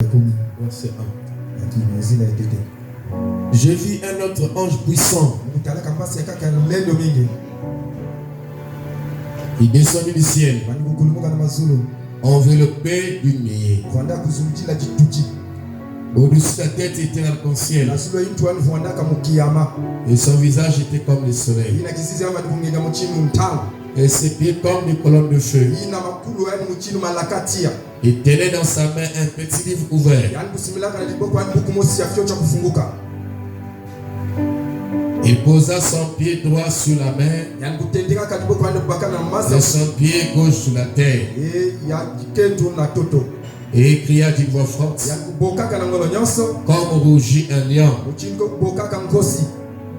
Verset 1. Je vis un autre ange puissant. Il descendit du ciel, enveloppé d'une nuée. Au-dessus de la tête était un arc-en-ciel, et son visage était comme le soleil, et ses pieds comme des colonnes de feu. Il tenait dans sa main un petit livre ouvert. Il posa son pied droit sur la mer et son pied gauche sur la terre, et il cria d'une voix forte, comme rougit un lion.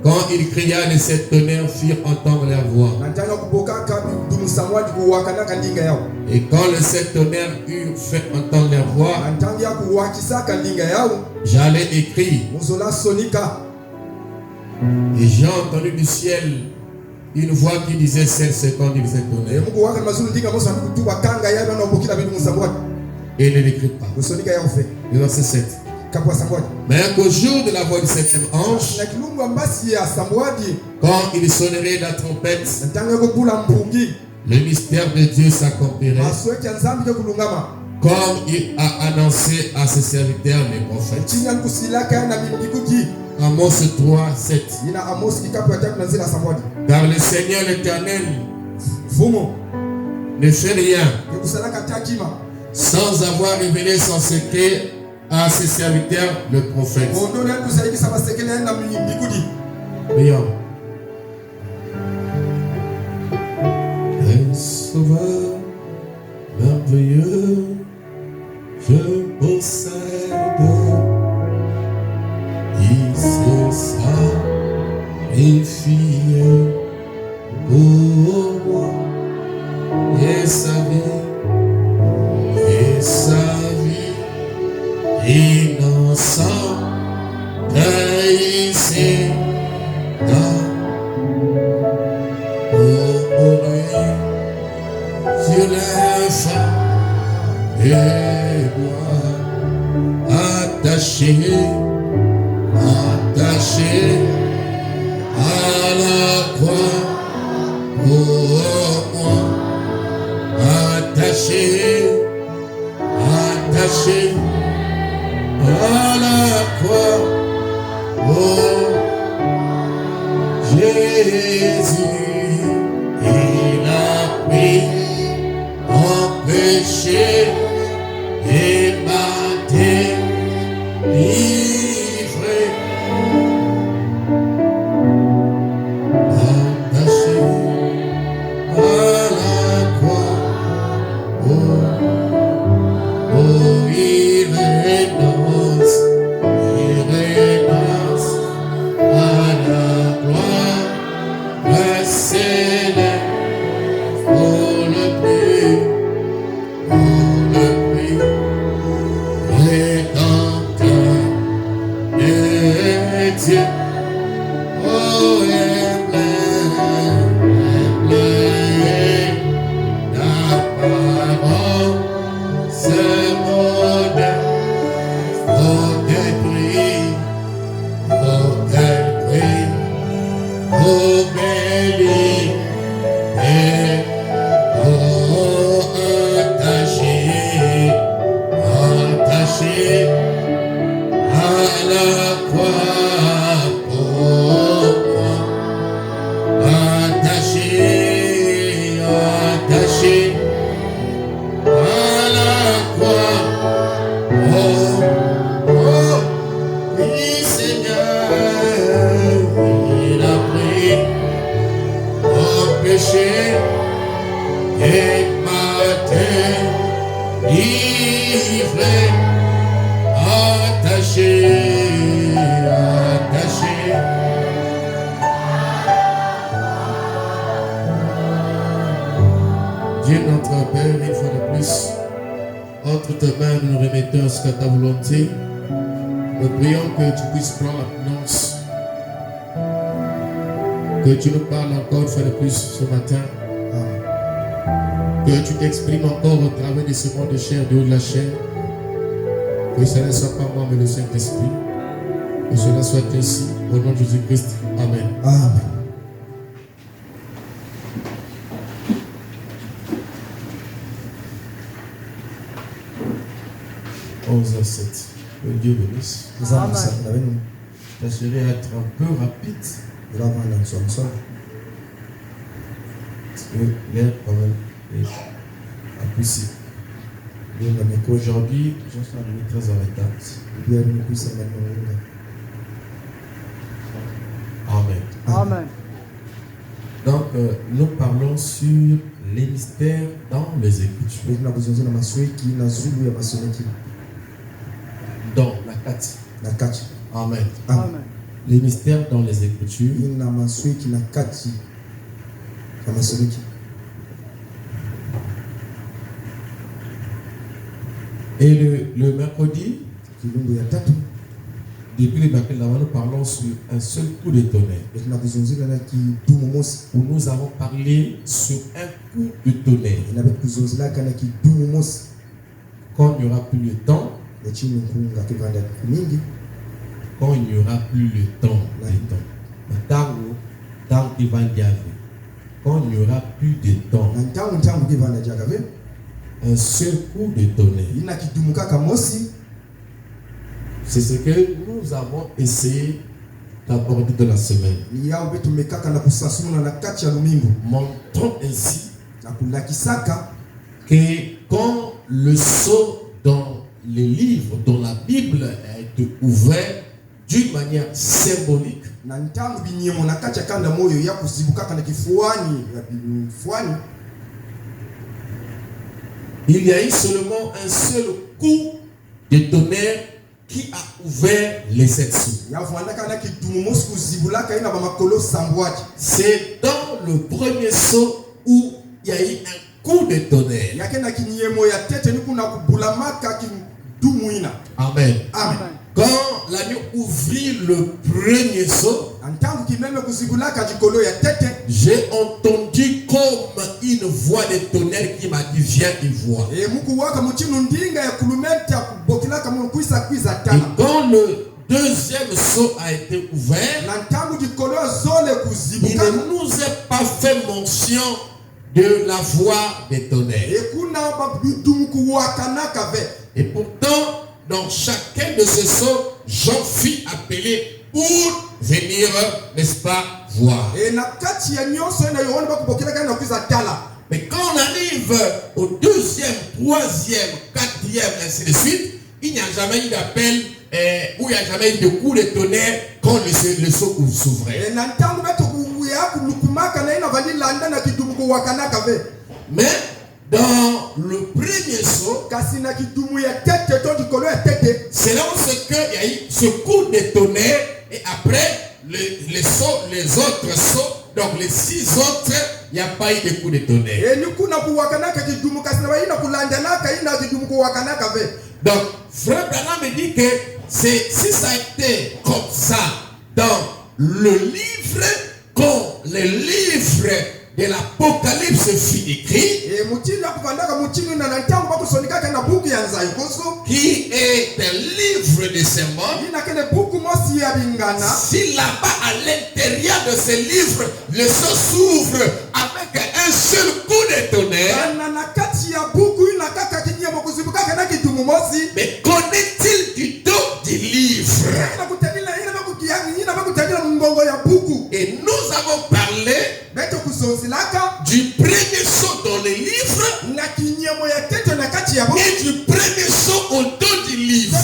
Quand il cria, les sept tonnerres firent entendre leur voix. Et quand les sept tonnerres eurent fait entendre leur voix, j'allais écrire. Et j'ai entendu du ciel une voix qui disait 7 secondes, il faisait tonnerre. Et ne l'écrit pas. Le verset 7. Mais qu'au jour de la voix du septième ange, quand il sonnerait la trompette, le mystère de Dieu s'accomplirait, comme il a annoncé à ses serviteurs les prophètes. Amos 3, 7. Car le Seigneur l'Éternel ne fait rien sans avoir révélé son secret à ses serviteurs, le prophète. Prions. Un sauveur merveilleux, je possède ici ça, mes filles, pour moi, et sa vie. Et sa vie innocente ici pour mourir sur les femmes et moi attaché à la croix pour moi attaché à la croix, oh Jésus, il a pris mon péché et m'a délivré. Attaché à la croix, oh il renonce à la gloire, le célèbre pour le prix, rédempteur de Dieu. Oh, la parole, c'est mon âme. Oh, quel prix, oh, quel prix, oh, béni, et oh, attaché à la croix pour moi, attaché à la croix. Oh, oui Seigneur, il a pris mon péché et m'a délivré, attaché. Dieu notre Père, une fois de plus, entre tes mains, nous nous remettons jusqu'à ta volonté. Nous prions que tu puisses prendre la provenance, que tu nous parles encore une fois de plus ce matin, que tu t'exprimes encore au travers de ce monde de chair, de haut de la chair, Que cela ne soit pas moi, mais le Saint-Esprit. Que cela soit ainsi, au nom de Jésus-Christ. Amen. Amen. À 7. Que Dieu bénisse. Tâcherez à être un peu rapide. Parce que l'air quand même est impossible. Aujourd'hui, je suis arrivé très en retard. Amen. Amen. Donc, nous parlons sur les mystères dans les Écritures. Dans la Kati. Amen. Amen. Les mystères dans les Écritures. Et le mercredi, depuis le mercredi, nous parlons sur un seul coup de tonnerre. Où nous avons parlé sur un coup de tonnerre. Quand il n'y aura plus le temps, quand il n'y aura plus le temps, quand il n'y aura plus de temps, un seul coup de tonnerre. C'est ce que nous avons essayé d'aborder de la semaine. Montrons ainsi que quand le sceau dans les livres, dans la Bible a été ouvert d'une manière symbolique, il y a eu seulement un seul coup de tonnerre qui a ouvert les 7 sceaux. C'est dans le premier sceau où il y a eu un coup de tonnerre. Amen. Amen. Quand l'agneau ouvrit le premier sceau, j'ai entendu comme une voix de tonnerre qui m'a dit viens et vois. Et quand le deuxième sceau a été ouvert, il ne nous est pas fait mention de la voix des tonnerres. Et pourtant, dans chacun de ces sceaux, Jean fut appelé pour venir, n'est-ce pas, voir. Mais quand on arrive au deuxième, troisième, quatrième, ainsi de suite, il n'y a jamais eu d'appel où il n'y a jamais eu de coup de tonnerre quand le sceau s'ouvrait. Mais dans le premier sceau, c'est là où il y a eu ce coup de tonnerre et après les autres sceaux, donc les 6 autres, il n'y a pas eu de coup de tonnerre. Donc, Frère Branham me dit que si ça a été comme ça dans le livre, quand le livre de l'Apocalypse fut écrit, qui est un livre de symboles, si là-bas à l'intérieur de ce livre, le sceau s'ouvre avec un seul coup de tonnerre, mais connaît-il du dos du livre? Et nous avons parlé du premier sceau dans les livres et du premier sceau au dos du livre.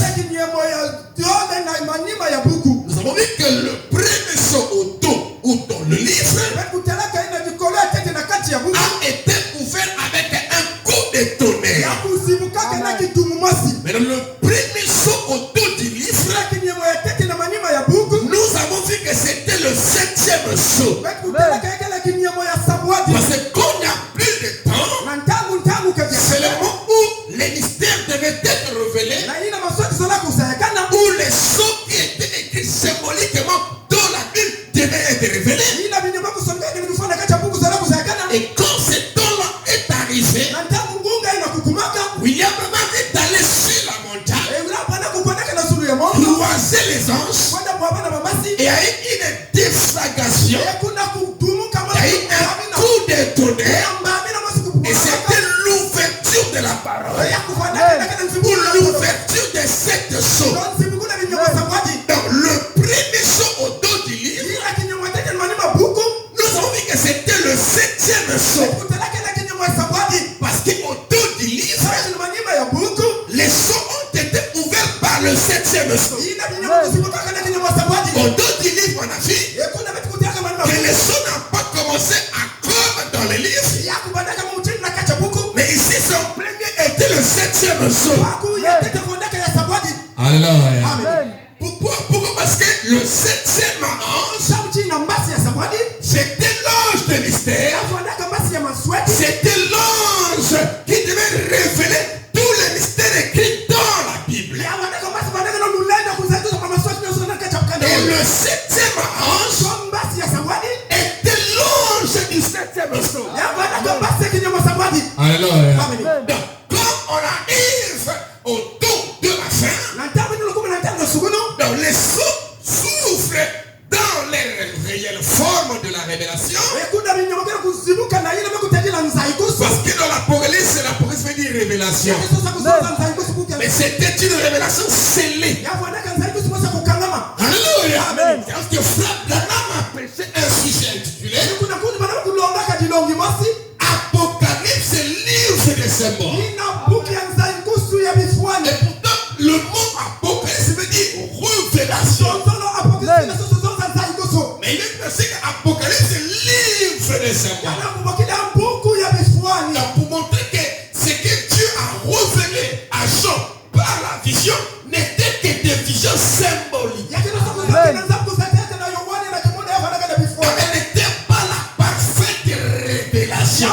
Nous avons vu que le premier sceau au dos ou dans le livre a été ouvert avec un coup de tonnerre. Mais dans le premier croisé les anges. Et il y a eu une déflagration. Il y a eu un coup de tonnerre. Et c'était l'ouverture de la parole. Pour l'ouverture de cette chose. Donc le premier saut au dos du livre, nous avons vu que c'était le 7e saut. Parce qu'au dos du livre, les sauts ont été ouverts par le 7e saut. Au dos du livre, on a vu que les sauts n'ont pas commencé à comme dans les livres. Mais ici, son premier était le 7e saut. Alléluia. Pourquoi? Parce que le 7e ange, c'était l'ange de mystère. C'était l'ange qui devait révéler tous les mystères écrits dans la Bible. Et le 7e ange était l'ange du 7e saut. Alléluia. Donc, quand on arrive autour de la fin, donc les sauts s'ouvrent dans les réelles formes de la révélation. Parce que dans l'Apocalypse, l'Apocalypse veut dire révélation. Mais c'était une révélation scellée. Alléluia. Parce que Frère Branham a prêché un sujet intitulé Apocalypse, livre des symboles. Et pourtant, le mot Apocalypse veut dire révélation. Mais il est pensé qu'Apocalypse, livre des symboles. Donc, pour montrer que ce que Dieu a révélé à Jean par la vision n'était que des visions symboliques. Elle n'était pas la parfaite révélation.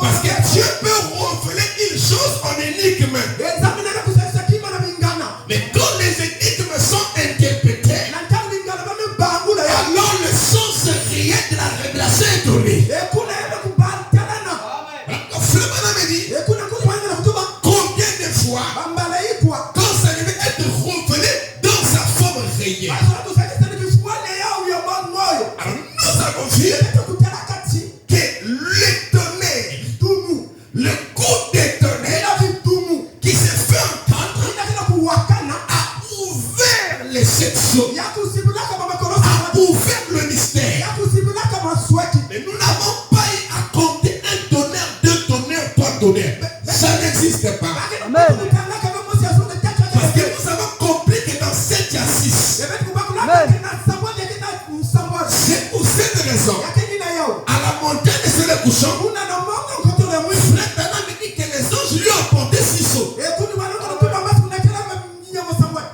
Parce que Dieu peut révéler une chose en énigme. Mais quand les énigmes sont interprétées, alors le sens réel de la révélation est donné. Combien de fois, quand ça devait être révélé dans sa forme réelle, alors nous avons vu que le tonnerre, le coup de tonnerre qui s'est fait entendre a ouvert les sept sceaux, a ouvert le mystère. Mais nous n'avons pas eu à compter un tonnerre, deux tonnerres, trois tonnerres. Ça n'existe pas. Parce que nous avons compris que dans 7 il y a 6. C'est pour cette raison, à la montagne de le couchant, Frère Branham me dit que les anges lui ont porté 6 seaux.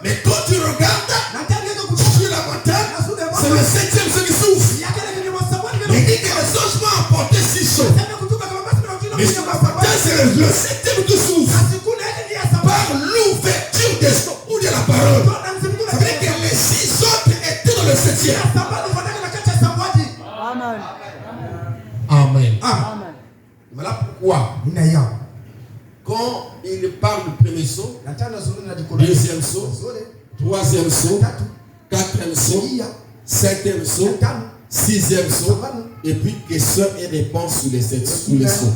Mais quand tu regardes sur la montagne, c'est le 7e seau qui s'ouvre. Mais il dit que les anges m'ont apporté 6 seaux. Mais sur la montagne, c'est le 7e qui s'ouvre. Par l'ouverture des seaux ou de la parole. Ça veut dire que les 6 autres étaient dans le 7e. Amen. Amen. Voilà pourquoi, quand il parle du premier saut, deuxième saut, troisième saut, quatrième saut, cinquième saut, sixième saut, et puis question et réponse sur les sauts.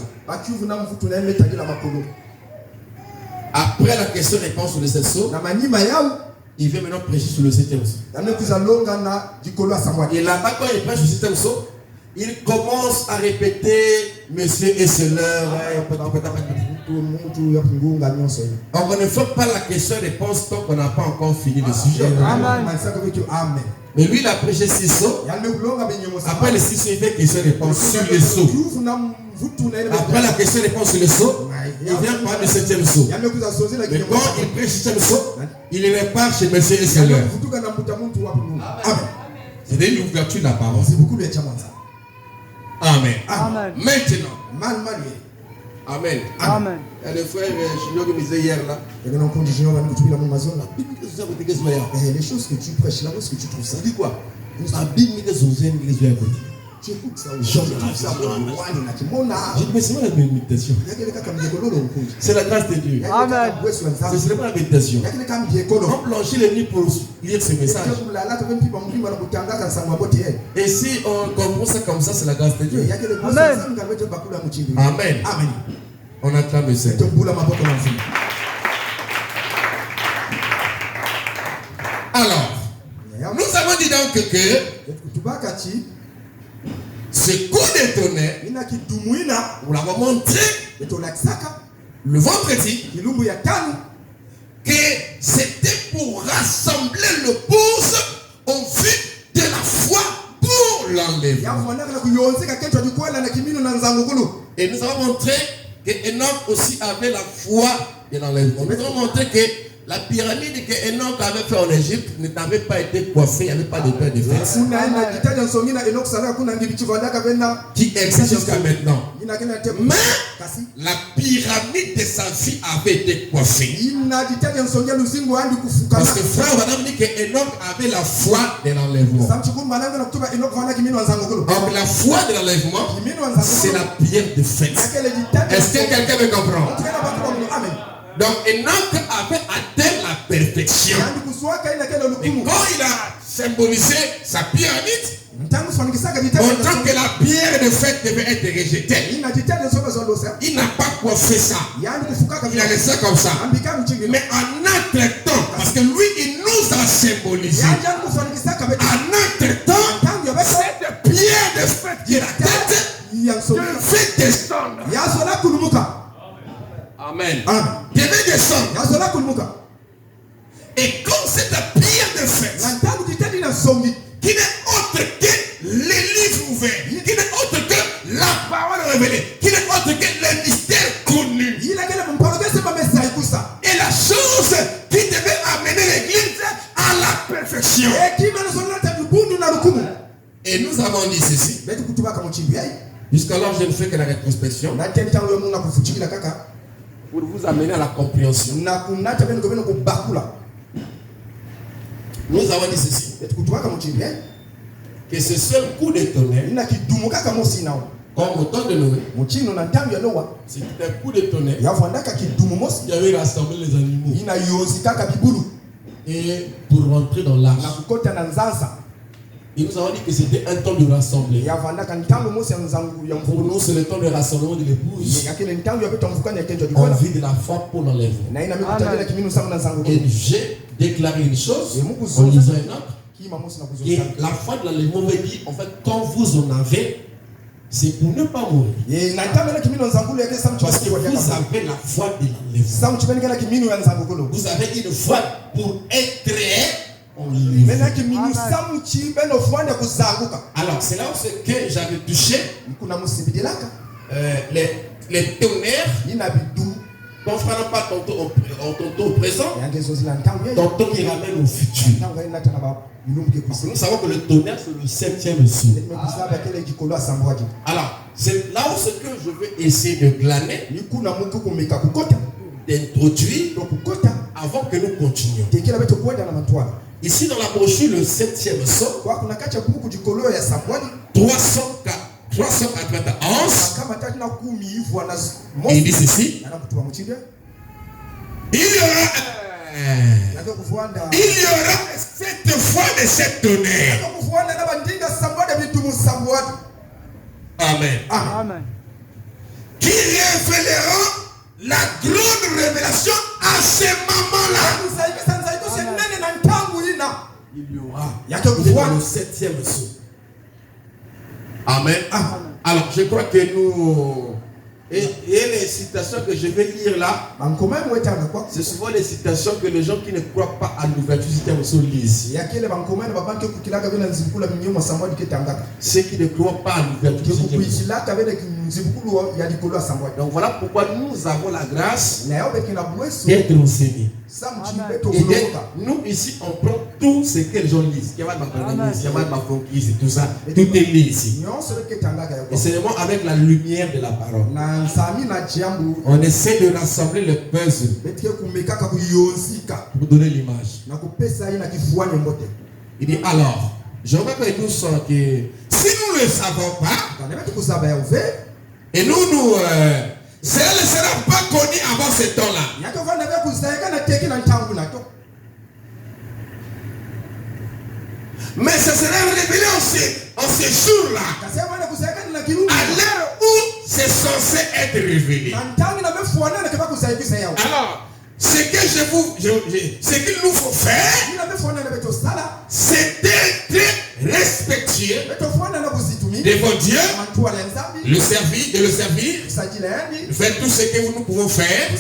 Après la question et réponse sur les 7 sauts, il vient maintenant prêcher sur le 7e saut. Et là-bas, quand il prêche sur le 7e saut, il commence à répéter monsieur et c'est l'heure. On ne fait pas la question-réponse tant qu'on n'a pas encore fini le sujet. Amen. Mais lui, il a prêché 6 sauts. Après les 6 sauts, il fait question-réponse sur les sauts. Après la question-réponse sur les sauts, il vient parler du 7e saut. Mais quand il prêche le 7e saut, il repart chez monsieur et c'est l'heure. C'est une ouverture de la parole. Amen. Amen. Maintenant. Amen. Amen. Il y a des frères, je me disais hier là. Les choses que tu prêches là, où est-ce que tu trouves ça? Ça dit quoi? La Bible dit que son Dieu est à côté. J'entends ça. J'ai dit, mais c'est pas la méditation. C'est la grâce de Dieu. Amen. Ce serait pas la méditation. On blanchit les nuits pour lire ce message. Et si on comprend ça comme ça, c'est la grâce de Dieu. Amen. Amen. On acclame le Seigneur. Alors, nous avons dit donc que ce coup de tonnerre, nous l'avons montré le vendredi que c'était pour rassembler le pouce en vue de la foi pour l'enlèvement. Et nous avons montré que Enoch aussi avait la foi de l'enlèvement. Nous avons montré que la pyramide que Enoch avait fait en Égypte n'avait pas été coiffée, il n'y avait pas de pain de fesses. Qui existe jusqu'à maintenant. Mais la pyramide de sa vie avait été coiffée. Parce que frère madame dit que Enoch avait la foi de l'enlèvement. Donc la foi de l'enlèvement, c'est la prière de fête. Est-ce que quelqu'un me comprend? Donc Enoch avait atteint la perfection. Et quand il a symbolisé sa pyramide, montrant que la pierre de fête devait être rejetée, il n'a pas coiffé ça. Il a laissé comme ça. Mais en notre temps, parce que lui il nous a symbolisé, en notre temps, cette pierre de fête qui est la tête devait descendre. Amen. Devait descendre. Et comme cette pierre de fête, qui n'est autre que les livres ouverts, qui n'est autre que la parole révélée, qui n'est autre que les mystères connus, et la chose qui devait amener l'église à la perfection. Et nous avons dit ceci. Jusqu'alors, je ne fais que la rétrospection pour vous amener à la compréhension. Nous avons dit ceci, que ce seul coup de tonnerre, comme au temps de Noé, c'était un coup de tonnerre qui avait rassemblé les animaux et pour rentrer dans l'arche. Et nous avons dit que c'était un temps de rassembler. Pour nous, c'est le temps de rassemblement de l'épouse en vue de la foi pour l'enlèvement. Et j'ai déclaré une chose en lisant Enoch, et la foi de l'enlèvement veut dire, en fait, quand vous en avez, c'est pour ne pas mourir. Parce que vous avez la foi de l'enlèvement. Vous avez une foi pour être alors c'est là où que j'avais touché les tonnerres qu'on ne fera pas tantôt au présent, tantôt qui ramène au futur. Parce que nous savons que le tonnerre c'est le 7e sceau. Alors c'est là où ce que je vais essayer de glaner, d'introduire avant que nous continuions. Ici dans la brochure, le 7e sceau, 391, il dit ceci. Il y aura cette fois de cette tonnerre. Amen. Amen. Qui révélera la grande révélation à ce moment-là. Il y aura le 7e sceau. Amen. Alors je crois que nous... Et les citations que je vais lire là, c'est souvent les citations que les gens qui ne croient pas à l'ouverture du 7e sceau lisent. Ceux qui ne croient pas à l'ouverture du 7e sceau. Donc voilà pourquoi nous avons la grâce d'être enseignés. Et nous ici on prend tout ce que les gens lisent. Il y a ma conquise et tout ça. Tout est mis ici. Et c'est vraiment avec la lumière de la parole. On essaie de rassembler le puzzle pour donner l'image. Il dit alors, Je vois que nous sommes que si nous ne le savons pas, et nous, cela ne sera pas connu avant ce temps-là. Mais ça sera révélé en ce jour-là, à l'heure où c'est censé être révélé. Alors, ce qu'il nous faut faire, c'est d'être respectueux devant Dieu, le servir, faire tout ce que nous pouvons faire et de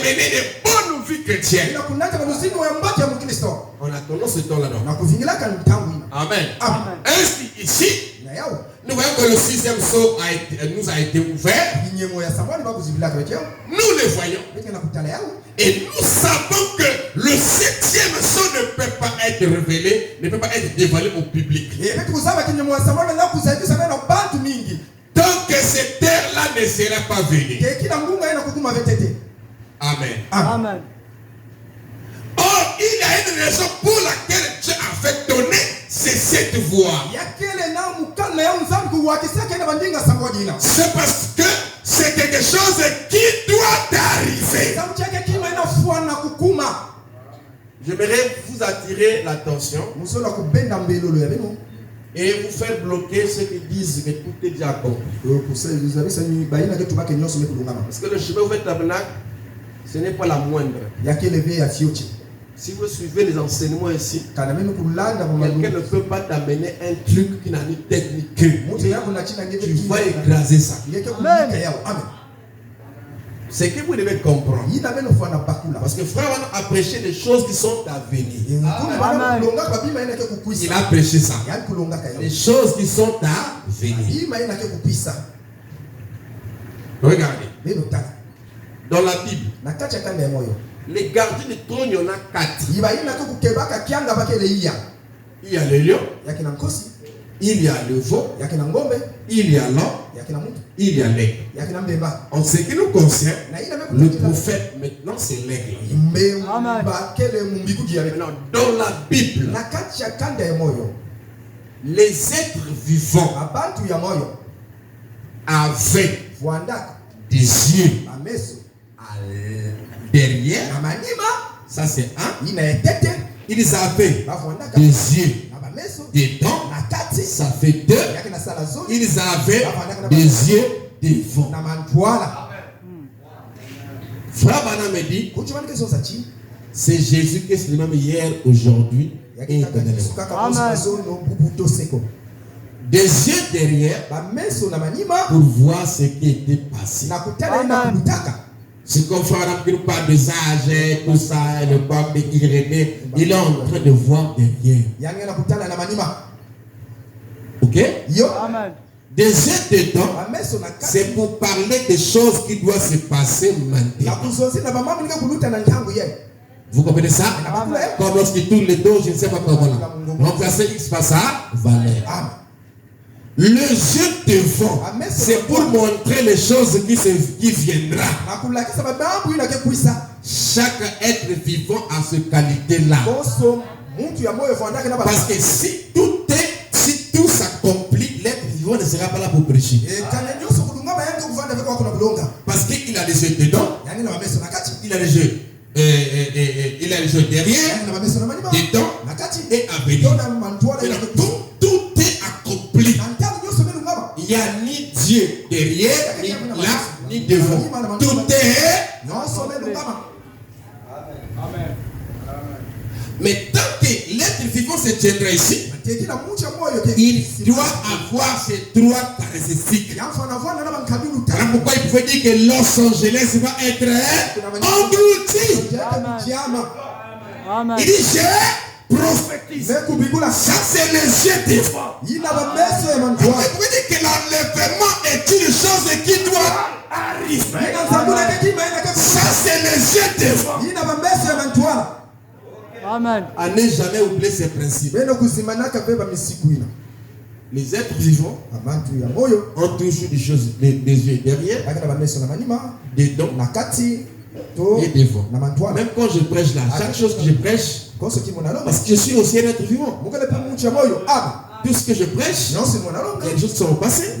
mener de bonnes vies chrétiennes. On attend ce temps-là. Amen. Ainsi, ici, nous voyons que le 6e sceau nous a été ouvert. Nous le voyons. Et nous savons que le 7e sceau ne peut pas être révélé, ne peut pas être dévoilé au public. Tant que cette terre-là ne sera pas venue. Amen. Amen. Or, il y a une raison pour laquelle Dieu a fait donner cette voix. C'est parce que c'est quelque chose qui doit arriver. J'aimerais vous attirer l'attention et vous faire bloquer ceux qui disent que tout est déjà accompli. Parce que le chemin ouvert tabernacle, ce n'est pas la moindre. Si vous suivez les enseignements ici, quelqu'un ne peut pas t'amener un truc qui n'a ni tête ni queue. Tu vas écraser ça. C'est que vous devez comprendre. Parce que frère a prêché des choses qui sont à venir. Il a prêché ça. Des choses qui sont à venir. Regardez. Dans la Bible, les gardiens du trône, il y en a 4. Il y a le lion, il y a le veau, il y a l'homme, il y a l'aigle. En ce qui nous concerne, le prophète maintenant c'est l'aigle. Maintenant, dans la Bible, les êtres vivants avaient des yeux derrière. Ça c'est un. Ils avaient des yeux, des dents. Ça fait 2. Ils avaient des yeux devant. Frère Bana me dit, c'est Jésus qui est le même hier, aujourd'hui et éternellement. Des yeux derrière pour voir ce qui était passé. C'est comme frère qui nous parle des âges, tout ça, le pape de Irénée. Il est en train de voir derrière. Ok? Amen. Des yeux dedans, c'est pour parler des choses qui doivent se passer maintenant. Vous comprenez ça? Amen. Comme lorsqu'il tourne les dos, je ne sais pas comment là. Remplacer X par ça, valeur. Le jeu devant, c'est pour montrer les choses qui viendra. Chaque être vivant a cette qualité-là. Parce que si tout s'accomplit, l'être vivant ne sera pas là pour prêcher. Parce qu'il a les yeux dedans, il a les yeux, il a les yeux derrière, dedans et à venir. Tout est accompli. Il n'y a ni Dieu derrière, ni là, ni devant. Tout est. Mais tant que l'être vivant se tiendra ici, il doit avoir ces 3 caractéristiques. Voilà pourquoi il pouvait dire que Los Angeles va être englouti. Il dit j'ai prophétisé. Ça c'est les yeux devant. Il pouvait dire que l'enlèvement est une chose qui doit arriver. Ça c'est les yeux devant. Amen. À ne jamais oublier ces principes. Les êtres vivants ont toujours des choses, des yeux derrière, des dents et devant. Même quand je prêche là, chaque chose que je prêche, Parce que je suis aussi un être vivant. Tout ce que je prêche, il y a des choses qui sont au passé,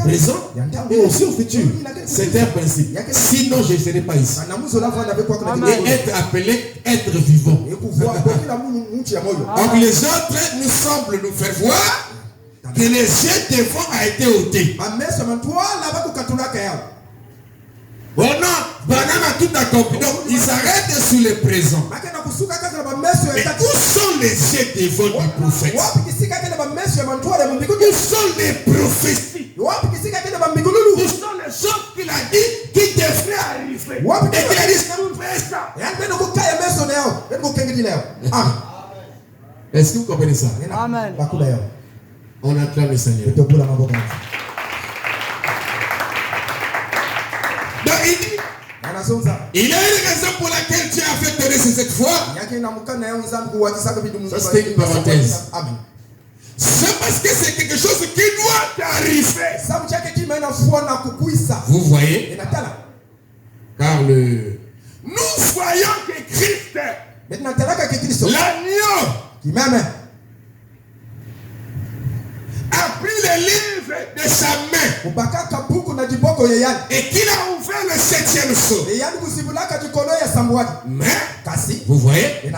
présent et aussi au futur. C'est un principe. Sinon, je ne serai pas ici. Et être appelé être vivant. Donc les autres nous semblent nous faire voir que les yeux devant a été ôté. Oh non, tout a compris. Donc ils arrêtent sur le présent. Mais où sont les yeux devant du prophète? Où sont les prophéties? Où sont les choses qu'il a dit qui devraient arriver? Et qu'il a dit ça vous fait ça. Est-ce que vous comprenez ça? Amen. On acclame le Seigneur. Donc il y a une raison pour laquelle Dieu a fait donner cette foi. Ça c'était une parenthèse. C'est parce que c'est quelque chose qui doit arriver. Vous voyez? Car nous voyons que Christ, l'agneau, a pris le livre de sa main et qu'il a ouvert le 7e sceau. Mais, vous voyez,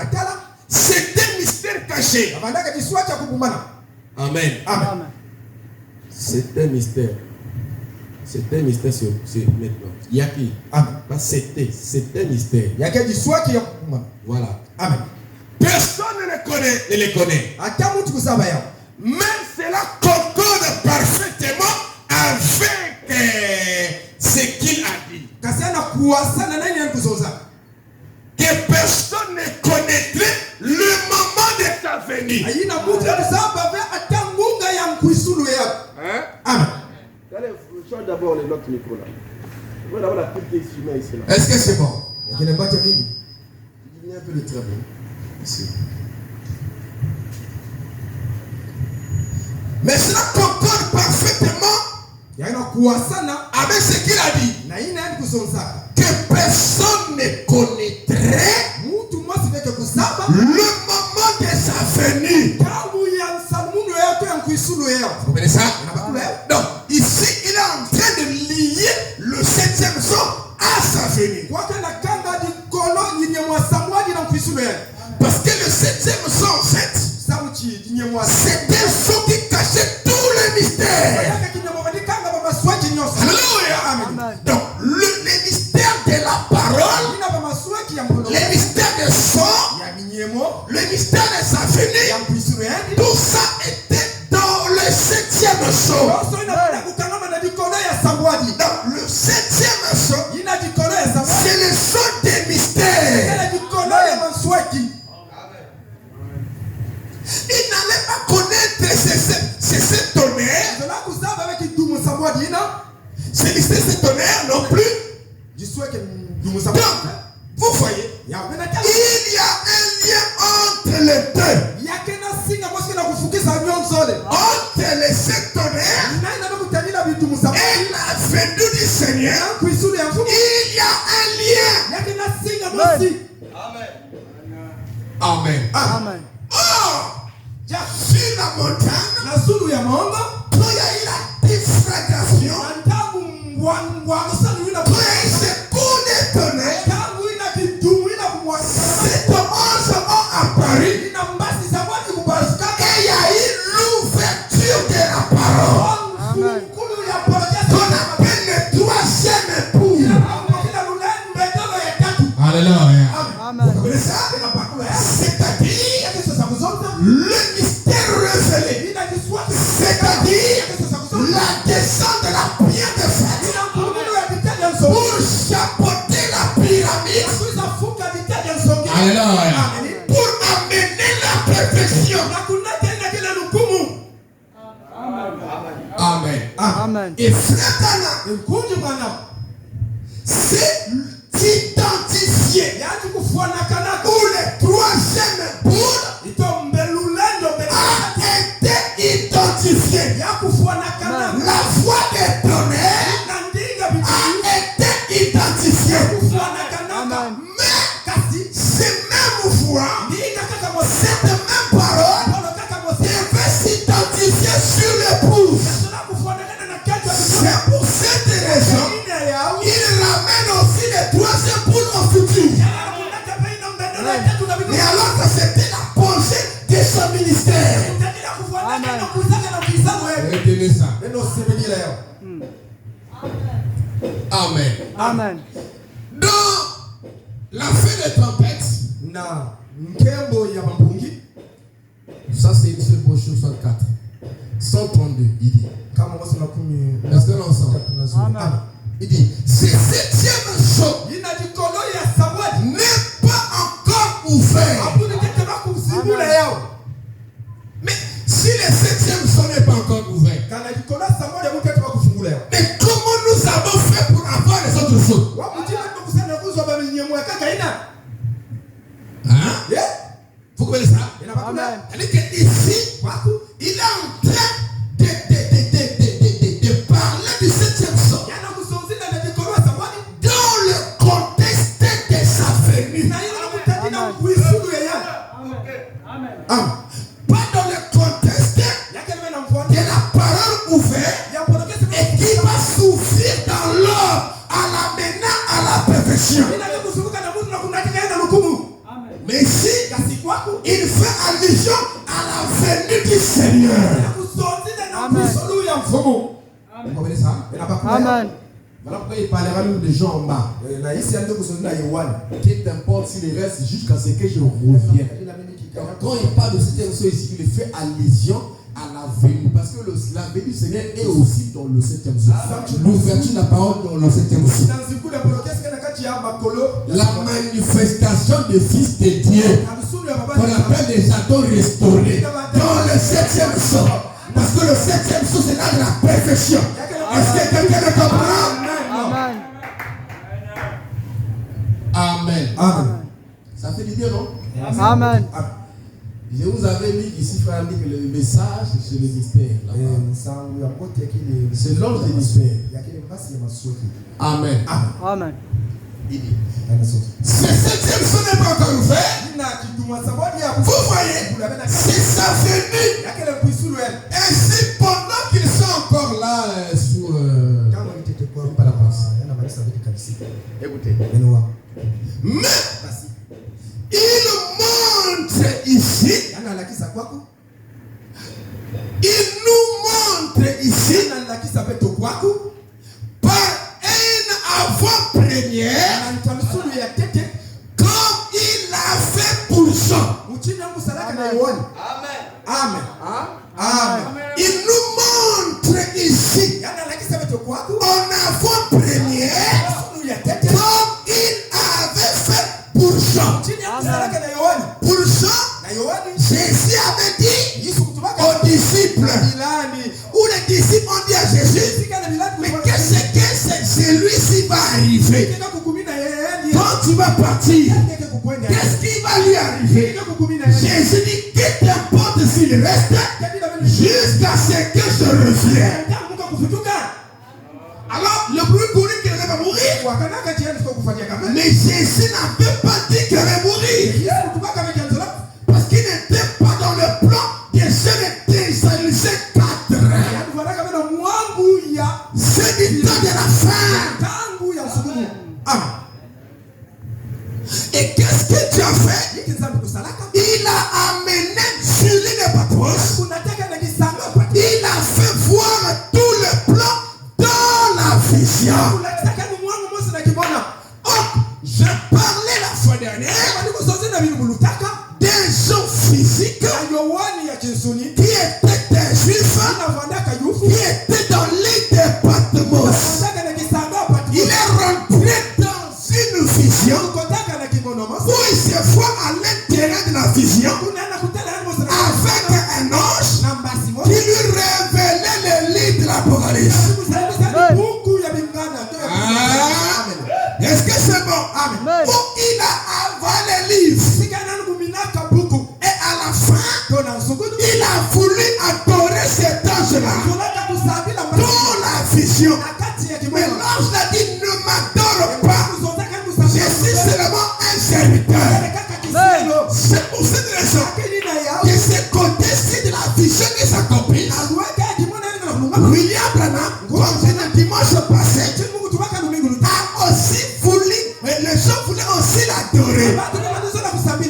c'est un mystère caché. Amen. C'est un mystère. C'est un mystère c'est maintenant. Il y a qui? Pas c'était. C'est un mystère. Voilà. Amen. Personne ne les connaît. Mais cela concorde parfaitement avec ce qu'il a dit. Que personne ne connaîtrait le moment de sa venue. Amen. Allez, change d'abord l'autre micro là. On va d'abord la petite instrument ici là. Est-ce que c'est bon? Il y a un peu de travail ici. Mais cela concorde parfaitement avec ce qu'il a dit. Que personne ne connaîtrait le moment de sa venue. Vous comprenez ça? Donc, ici, il est en train de lier le 7e sceau à sa venue. Parce que le 7e sceau, en fait, c'est un sceau qui cachait tous les mystères. Alléluia. Donc, le mystère de la parole, le mystère de son, le mystère de sa venue, tout ça était dans le 7e sceau. Donc, le 7e sceau, c'est le sceau des mystères. Il n'allait pas connaître ces tonnerres. C'est mystère, ces tonnerres non plus. Donc, vous voyez, il y a un lien entre les deux. Entre les 7 tonnerres et la venue du Seigneur, il y a un lien. Amen. Amen. Oh, sur la montagne, quand il y a eu la déflagration, quand il y a eu ce coup de tonnerre, ces 11 ont apparu et il y a eu l'ouverture de la parole. Qu'on appelle le 3e époux. Alléluia. Amen. Vous connaissez ça? C'est-à-dire le mystère révélé. C'est-à-dire la descente de la prière de Fatima pour chapeauter la pyramide. Alléluia. Pour amener la perfection. Amen. Amen. Et frère Dana, c'est identifié où le 3e bout a été identifié. La voix des tonnerres a été identifiée. Amen. Mais ces mêmes voix cette même parole devait s'identifier sur l'épouse. C'est pour cette raison il ramène aussi les troisième poules au futur. Et alors que c'était la pensée de son ministère. Retenez ça. Amen. Amen. Dans la fin des tempêtes, ça c'est une seule brochure 64. 132, il dit. Est-ce que l'on sent? Amen. Il dit, ce septième sceau n'est pas encore ouvert. Mais si le septième sceau n'est pas encore ouvert, mais comment nous avons fait pour avoir les autres sceaux? Hein? Vous comprenez ça? Amen. C'est-à-dire qu'ici, il est en train de parler du septième sceau dans le contexte de sa venue. Pas dans le contexte de la parole ouverte et qui va s'ouvrir dans l'homme à l'amenant à la perfection. Mais ici, il fait allusion à la venue du Seigneur. Amen. Vous comprenez ça? Amen. Voilà pourquoi il parlera nous des gens en bas. Qu'il t'importe s'il reste jusqu'à ce que je revienne. Quand il parle de septième sceau ici, il fait allusion à la venue. Parce que la venue du Seigneur est aussi dans le septième sceau. L'ouverture de la parole dans le septième sceau. La manifestation des fils de Dieu, qu'on appelle des châteaux restaurés, dans le septième sceau. Parce que le septième sceau, c'est là de la perfection. Est-ce que quelqu'un le comprend? Amen. Amen. Amen. Ça fait l'idée, non? Amen. Je vous avais mis ici, frère, que le message, c'est le mystère. C'est l'ange du mystère. Amen. Amen. Il dit, ce septième sceau n'est pas encore ouvert. Vous voyez, c'est sa venue. Ainsi, pendant qu'ils sont encore là, sous. Pas la place. Écoutez. Mais, il montre ici. Il nous montre ici. Par une avant-première. Comme il l'a fait pour Jean. Amen. Amen. Il nous montre ici. En avant-première. Comme il avait fait pour Jean. Pour Jean, Jésus avait dit aux disciples, ou les disciples ont dit à Jésus, mais qu'est-ce que celui-ci va arriver? Quand tu vas partir, qu'est-ce qui va lui arriver? Jésus dit, qu'il t'importe s'il reste, jusqu'à ce que je revienne. Alors, le premier courrier qu'il allait mourir, mais Jésus n'avait pas dit qu'il allait mourir. Parce qu'il n'était pas dans le plan de Genèse 4. C'est du temps de la fin. Et qu'est-ce que Dieu a fait? Il a amené Julie de Patmos. Il a fait voir tout le plan dans la vision. Oh, je parlais la fois dernière des gens physiques qui étaient des juifs qui étaient dans l'île de Patmos. Il est rentré dans une vision où il se voit à l'intérieur de la vision avec un ange qui lui révélait le livre de l'Apocalypse. Est-ce que c'est bon? Amen. Où il a avalé le livre. Et à la fin, il a voulu adorer cet ange-là dans la vision. Mais l'ange l'a dit, ne m'adore pas. Je suis seulement un serviteur. C'est pour cette raison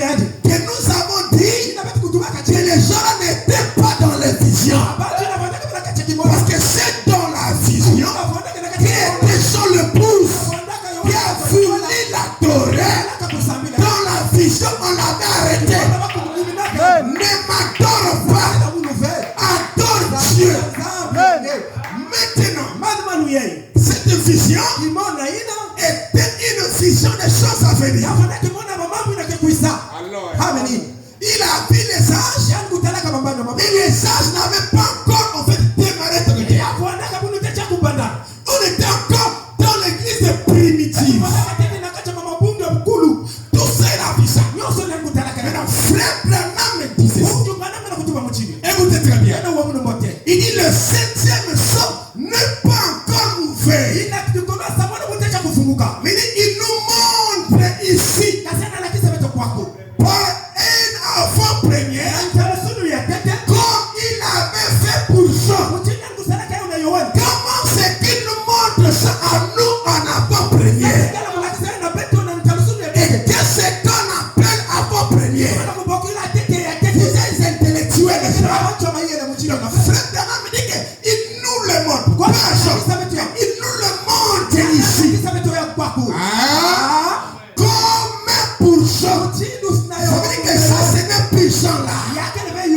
que nous avons dit que les gens n'étaient pas dans les visions. Parce que c'est dans la vision qui était sur le pouce, qui a voulu l'adorer. Dans la vision, on l'avait arrêté. Ne m'adore pas, adore Dieu. Maintenant, cette vision était une vision des choses à venir. Il a vu les âges, mais les âges n'avaient pas encore en fait démarré de guerre. On était encore dans l'église primitive. Tout ça, il a vu ça. Maintenant, frère Branham me disait ça. Écoutez très bien. Il dit le 7e sceau n'est pas encore ouvert. Mais il nous montre ici par une avant-première comme il avait fait pour Jean. Comment c'est qu'il nous montre ça à nous en avant-première? Et qu'est-ce qu'on appelle avant-première? Vous êtes intellectuels, les frères. Frère Branham dit qu'il nous le montre. Il nous le montre ici. Comme pour Jean. Ça veut dire que ça, c'est même plus Jean là. Mais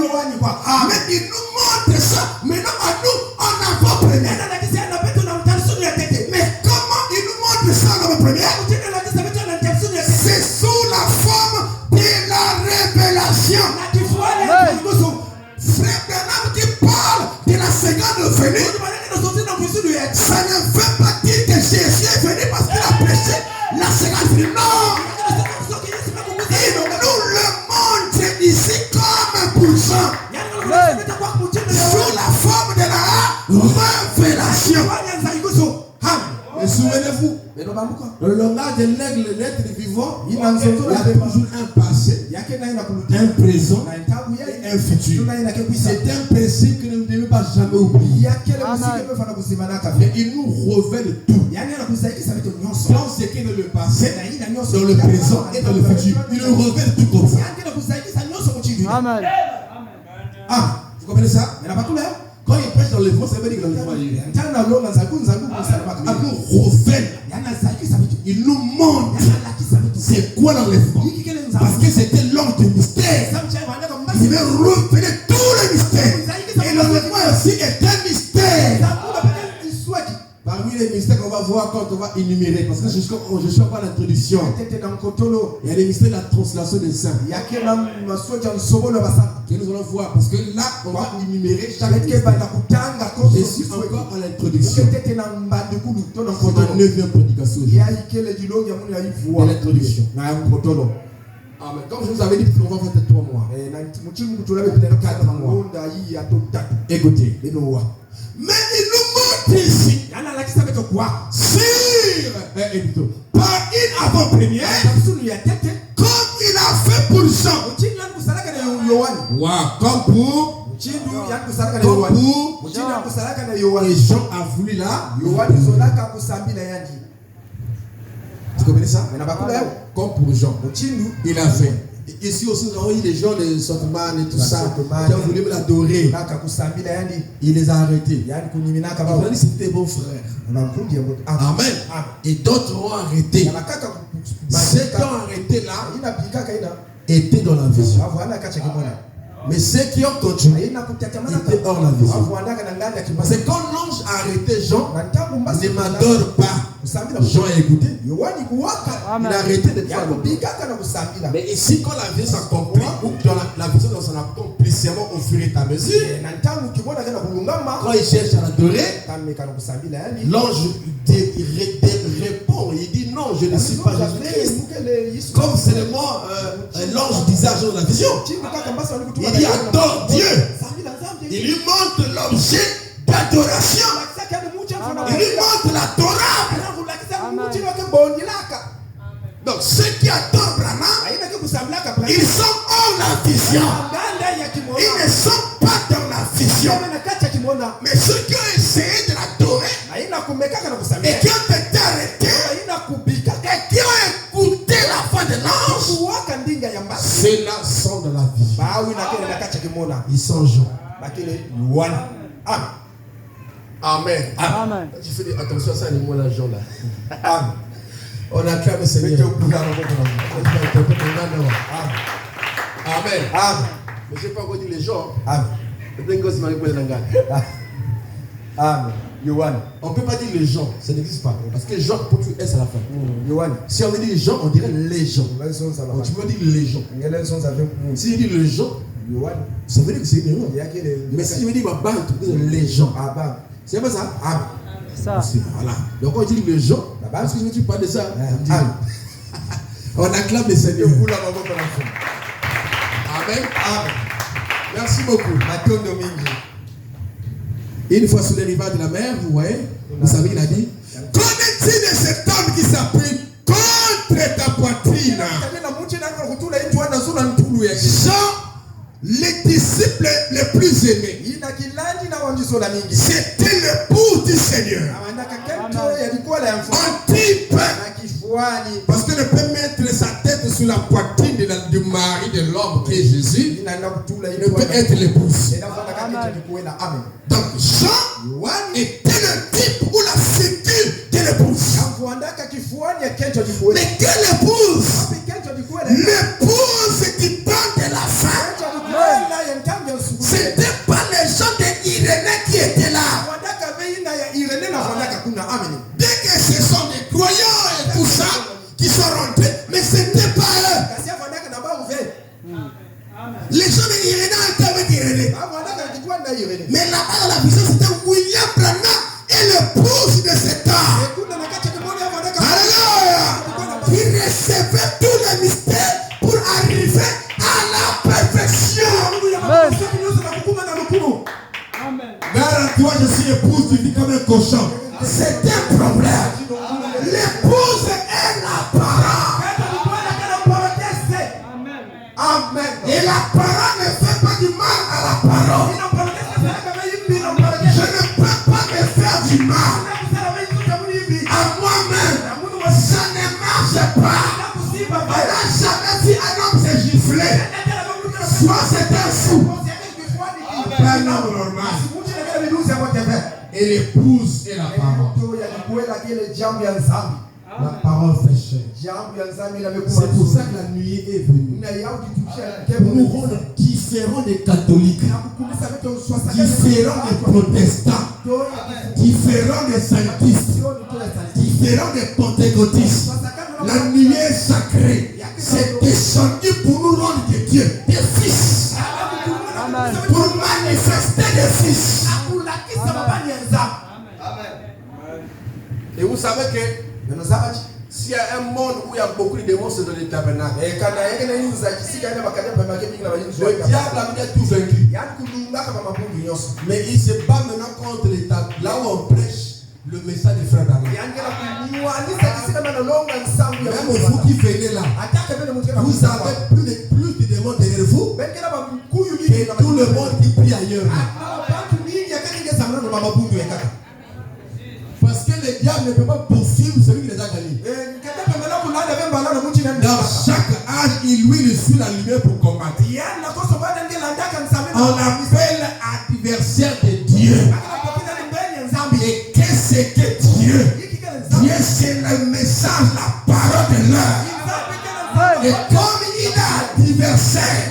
il nous montre ça. Maintenant, à nous, en avant-première. Mais comment il nous montre ça en avant-première? C'est sous la forme de la révélation. Frère Branham qui parle de la seconde venue, ça ne veut pas dire que Jésus est venu parce qu'il a prêché la seconde venue. Non! Il nous le montre ici comme un pourcent. Sous la forme de la révélation. Mais souvenez-vous, le langage de l'aigle, l'être vivant, il y a toujours un passé, un présent et un futur. C'est un principe que nous ne devons pas jamais oublier. Mais il nous révèle tout. Dans ce qui est dans le passé, dans le présent et dans le futur. Il nous révèle tout comme ça. Amen. Ah, vous comprenez ça? Quand il prêche dans le vent, ça veut dire que dans le vent, il il nous montre c'est quoi l'enlèvement. Parce que c'était l'ordre du mystère. Il veut révéler tous les mystères. Et l'enlèvement aussi est un mystère. Parmi les mystères qu'on va voir quand on va énumérer, parce que je suis encore à l'introduction, il y a les mystères de la translation des saints que nous allons voir, parce que là on va énumérer chaque mystère. Je suis encore à l'introduction. C'est ma 9e prédication de l'introduction. Ah, mais comme je vous avais dit, on va faire 3 mois. Écoutez. Mais il nous montre ici par une avant-première comme il a fait pour Jean. Comme pour et Jean a voulu là. Vous comprenez ça? Comme pour Jean, il a fait. Ici aussi, nous avons eu des gens de Sotman et tout ça qui ont voulu l'adorer. Il les a arrêtés. Il a dit c'était bon frère. Amen. Et d'autres ont arrêté. Ceux qui ont arrêté là étaient dans la vision. Mais ceux qui ont continué étaient hors la vision. C'est quand l'ange a arrêté Jean, ne m'adore pas. Jean a écouté. Il a arrêté de faire le bien. Mais ici, quand la vision s'accomplit, ou dans la vision dans son accomplissement au fur et à mesure, quand il cherche à l'adorer, l'ange répond. Il dit non, je ne suis pas Jésus-Christ. Comme c'est le mot, l'ange disait à Jean dans la vision. Il dit adore Dieu. Il lui montre l'objet d'adoration. Il lui montre la Torah. Donc ceux qui adorent Branham, ils sont hors la vision. Ils ne sont pas dans la vision. Mais ceux qui ont essayé de l'adorer et qui ont été arrêtés et qui ont écouté la voix de l'ange, ceux-là sont dans la vie. Ils sont gens. Amen. Amen. Tu fais attention à ça, les mots l'argent là. Amen. On acclame le Seigneur. Amen. Amen. Mais je n'ai pas encore dit les gens. Amen. Amen. Yohan. On ne peut pas dire les gens, ça n'existe pas. Parce que gens, pour tu S à la fin. Yohan. Si on dit les gens, on dirait les gens. Donc, tu peux dire les gens. Si je dis les gens, ça veut dire que c'est une erreur. Mais si je veux dire ma bande, les gens. C'est pas ça? Amen. Ça. Voilà. Donc on dit les gens. Parce que je ne dis pas de ça. Amen. On acclame le Seigneur. Amen. Amen. Merci beaucoup. Une fois sur les rivages de la mer, vous voyez, vous savez, il a dit, qu'en est-il de cet homme qui s'appuie contre ta poitrine? Jean, les disciples les plus aimés, c'était l'épouse du Seigneur. Un type. Parce qu'elle ne peut mettre sa tête sur la poitrine du mari de l'homme qui est Jésus. Il ne peut être l'épouse. Donc Jean était le type ou la figure de l'épouse. Mais quelle épouse? L'épouse qui donne de la faim. C'était pas les gens d'Irénée qui étaient là. Dès que ce sont des croyants et tout ça qui sont rentrés, mais c'était pas eux. Les gens d'Irénée étaient avec Irénée. Mais là-bas dans la vision, c'était William Branham et l'épouse de cet homme. Alléluia. Qui recevait tous les mystères pour arriver à la perfection. Regarde, toi, je suis épouse, tu vis comme un cochon. C'est un problème. L'épouse est la parole. Amen. Et la parole ne fait pas du mal à la parole. Je ne peux pas me faire du mal à moi-même. Ça ne marche pas. On n'a jamais vu un homme se gifler. Soit c'est un fou. Un homme normal. Et l'épouse est la parole. La parole fait chair. C'est pour ça que la nuit est venue. Pour nous rendre différents des catholiques, différents des protestants, différents des saintistes, différents des pentecôtistes. La nuit est sacrée. C'est descendu pour nous rendre des dieux, des fils. Pour manifester des fils. Et vous savez que s'il y a un monde où il y a beaucoup de démons, c'est dans les tabernacles. Le diable a bien tout vaincu. Mais il se bat maintenant contre les tables. Là où on prêche le message des frères d'Allah. Même vous qui venez là, vous avez plus de démons derrière vous que tout le monde qui prie ailleurs. Parce que le diable ne peut pas poursuivre celui qui les a gagnés. Dans chaque âge, il lui suit la lumière pour combattre. On appelle adversaire de Dieu. Et qu'est-ce que Dieu? Dieu, c'est le message, la parole de l'heure. Et comme il a adversaire,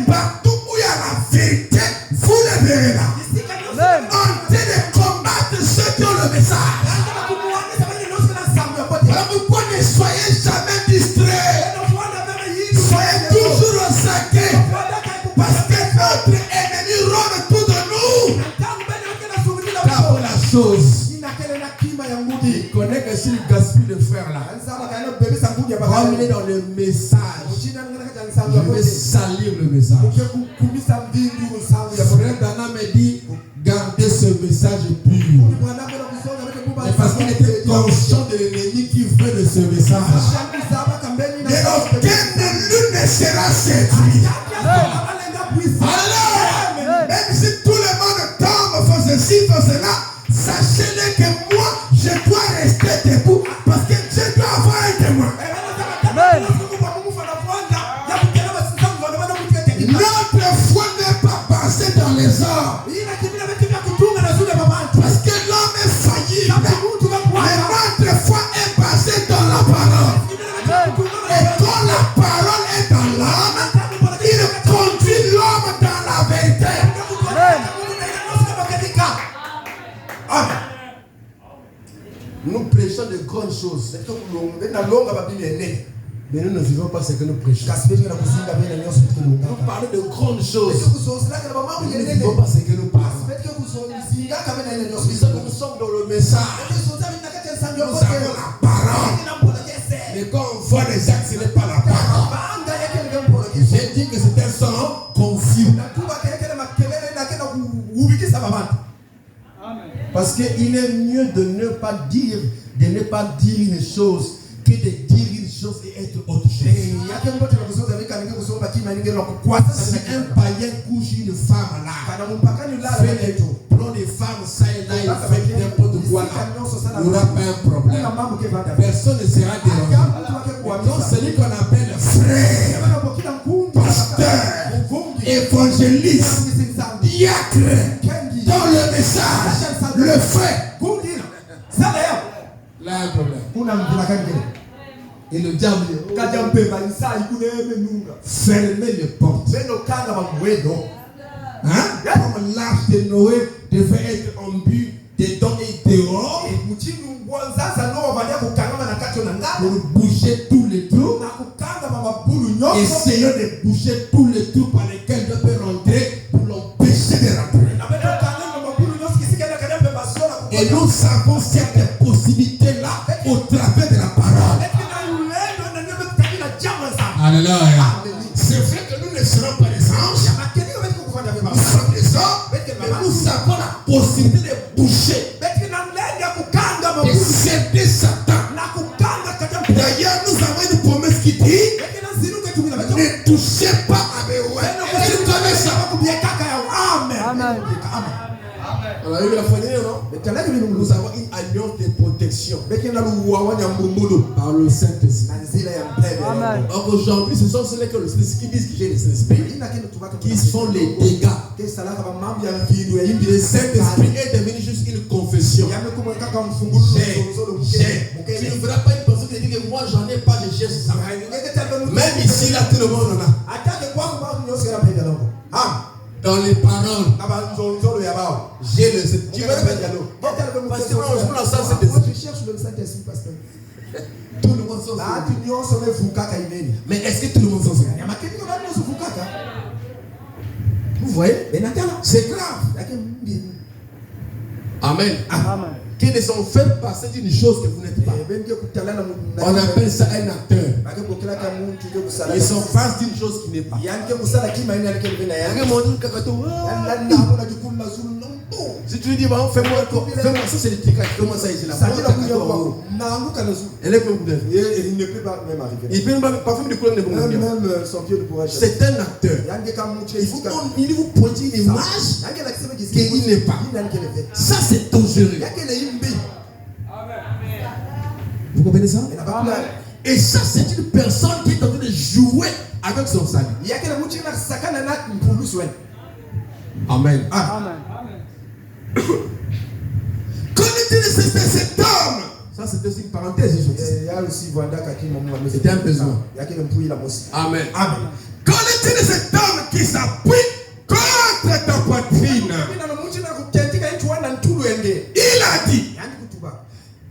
partout où il y a la vérité, vous le verrez là. On tient de combattre ceux qui ont le message. Voilà pourquoi ne soyez jamais distraits. Soyez toujours au saquet. Parce que notre ennemi rôde autour de nous. Car la chose, il connaît que s'il gaspille le frère là, comme il est dans le message, je vais salir le message. Le frère Dana me dit, gardez ce message pur. Et parce qu'il était conscient de l'ennemi qui veut de ce message. Et aucun de nous ne sera séduit. Alors, même si tout le monde tombe, faut ceci, faut cela, sachez-le que moi, je dois rester debout parce que Dieu doit avoir un témoin. choses. Mais nous ne vivons pas ce que nous prêchons. Nous parlons de grandes choses. Nous ne vivons pas ce que nous parlons. Nous sommes dans le message. Nous avons la parole. Mais quand on voit les actes, ce n'est pas la parole. J'ai dit que c'est un son confus. Parce qu'il est mieux de ne pas dire une chose que de dire une chose et être autre chose. Si un païen couche une femme là, prend des femmes ça et là, il fait n'importe quoi là, il n'y aura pas un problème. Personne ne sera dérangé. Donc celui qu'on appelle frère, pasteur, évangéliste, diacre, dans le message, le fait. Là, un problème. Et le diable fermez les portes. Hein? Comme l'arche de Noé devait être en but dedans et dehors. Pour boucher tous les trous. Essayons de boucher tous les trous par lesquels Dieu peut rentrer pour l'empêcher de rentrer. Et nous savons cette possibilité-là au travers de la parole. Alléluia. C'est vrai que nous ne serons pas les anges. Nous sommes les hommes. Mais nous avons la possibilité de boucher. De céder Satan. D'ailleurs, nous avons une promesse qui dit ne touchez pas à mes ouais. Tu connais ça? Amen. On a eu la folie, non? Nous avons une alliance de protection par le Saint-Esprit. Or aujourd'hui, ce sont ceux qui disent que j'ai le Saint-Esprit qui font les dégâts. Le Saint-Esprit est devenu juste une confession. Tu ne verras pas une personne qui dit que moi j'en ai pas de geste. Même ici, là, tout le monde en a. Dans les paroles, j'ai le Saint-Esprit. Tu veux faire dialogue? Parce que moi, je cherche le Saint-Esprit, pasteur. Tout le monde s'en souvient. Mais est-ce que tout le monde s'en souvient? Vous voyez? C'est grave. Amen. Qui ne sont faits passer d'une chose que vous n'êtes pas. On appelle ça un acteur. Ils sont face d'une chose qui n'est pas. Si tu lui dis, fais-moi ça, c'est le ticage. Fais-moi ça ici là. Il ne peut pas même arriver. Il peut parfois de couleur de bon. C'est un acteur. Il vous pointe une image qu'il n'est pas. Ça, c'est dangereux. Vous comprenez ça? Et ça, c'est une personne qui est en train de jouer avec son salut. Amen. Connais-tu cet homme? Ça, c'est aussi une parenthèse. C'était un besoin. Amen. Connais-tu cet homme qui s'appuie contre ta poitrine? Il a dit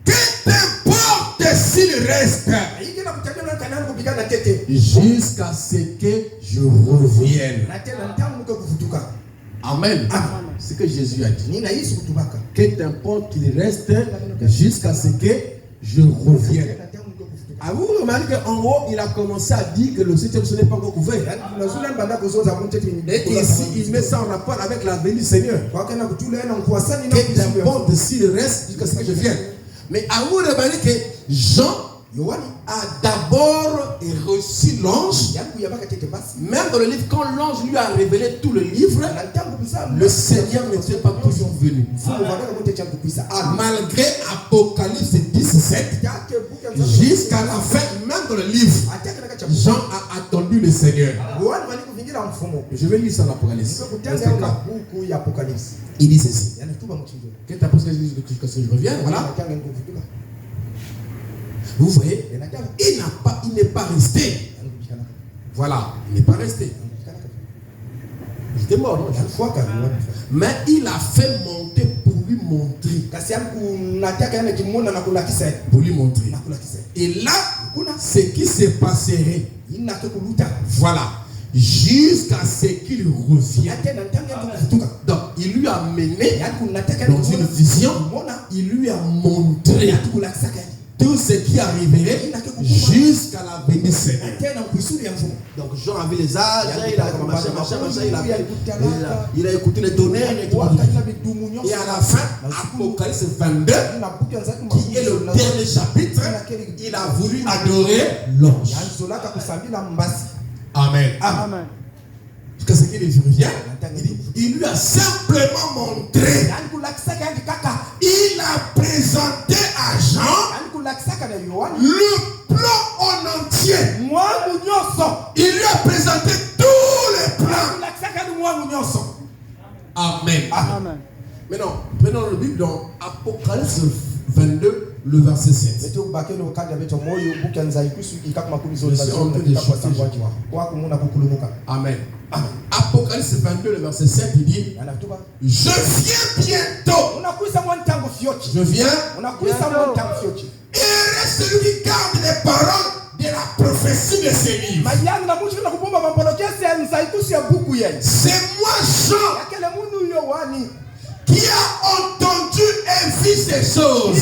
que t'importe s'il reste jusqu'à ce que je revienne. Amen. C'est ce que Jésus a dit. Que t'importe qu'il reste jusqu'à ce que je revienne. Vous remarquez qu'en haut, il a commencé à dire que le 7e ce n'est pas encore couvert. Et ici, il met ça en rapport avec la venue du Seigneur. Que t'importe s'il reste jusqu'à ce que je vienne. Mais à vous remarquer que Jean a d'abord reçu l'ange. Même dans le livre, quand l'ange lui a révélé tout le livre, le Seigneur n'était pas toujours venu. Malgré Apocalypse 17, jusqu'à la fin, même dans le livre, Jean a attendu le Seigneur. Je vais lire ça dans l'Apocalypse. Il dit ceci. Que tu as pensé que je revienne? Voilà. Vous voyez, il n'est pas resté. Voilà, il n'est pas resté. Il était mort, non? Mais il a fait monter pour pour lui montrer. kasi anataka yana kimona na kulakisa Pour lui montrer. na kulakisa Et là, ce qui se passerait, inake kuluta voilà, jusqu'à ce qu'il revienne. tena ntanga kufutuka Donc, il lui a mené yani kunataka dans une vision, kumona il lui a montré yani kulakisa kani tout ce qui arriverait jusqu'à la venue Seigneur. tena kuisuri ya mfumo. Donc Jean avait les âges, il a écouté les tonnerres et tout. Et à la fin, Apocalypse 22, qui est le dernier chapitre, il a voulu adorer l'ange. Amen. Amen. Jusqu'à ce qu'il revient, il lui a simplement montré. Il a présenté à Jean le plan en entier. Il lui a présenté tous les plans. Amen. Amen. Maintenant, prenons le Bible dans Apocalypse 22, le verset 7. Amen. Amen. Apocalypse 22, le verset 7, il dit: je viens bientôt. Je viens. Et reste celui qui garde les paroles de la prophétie de ces livres. C'est moi, Jean, qui a entendu et vu ces choses.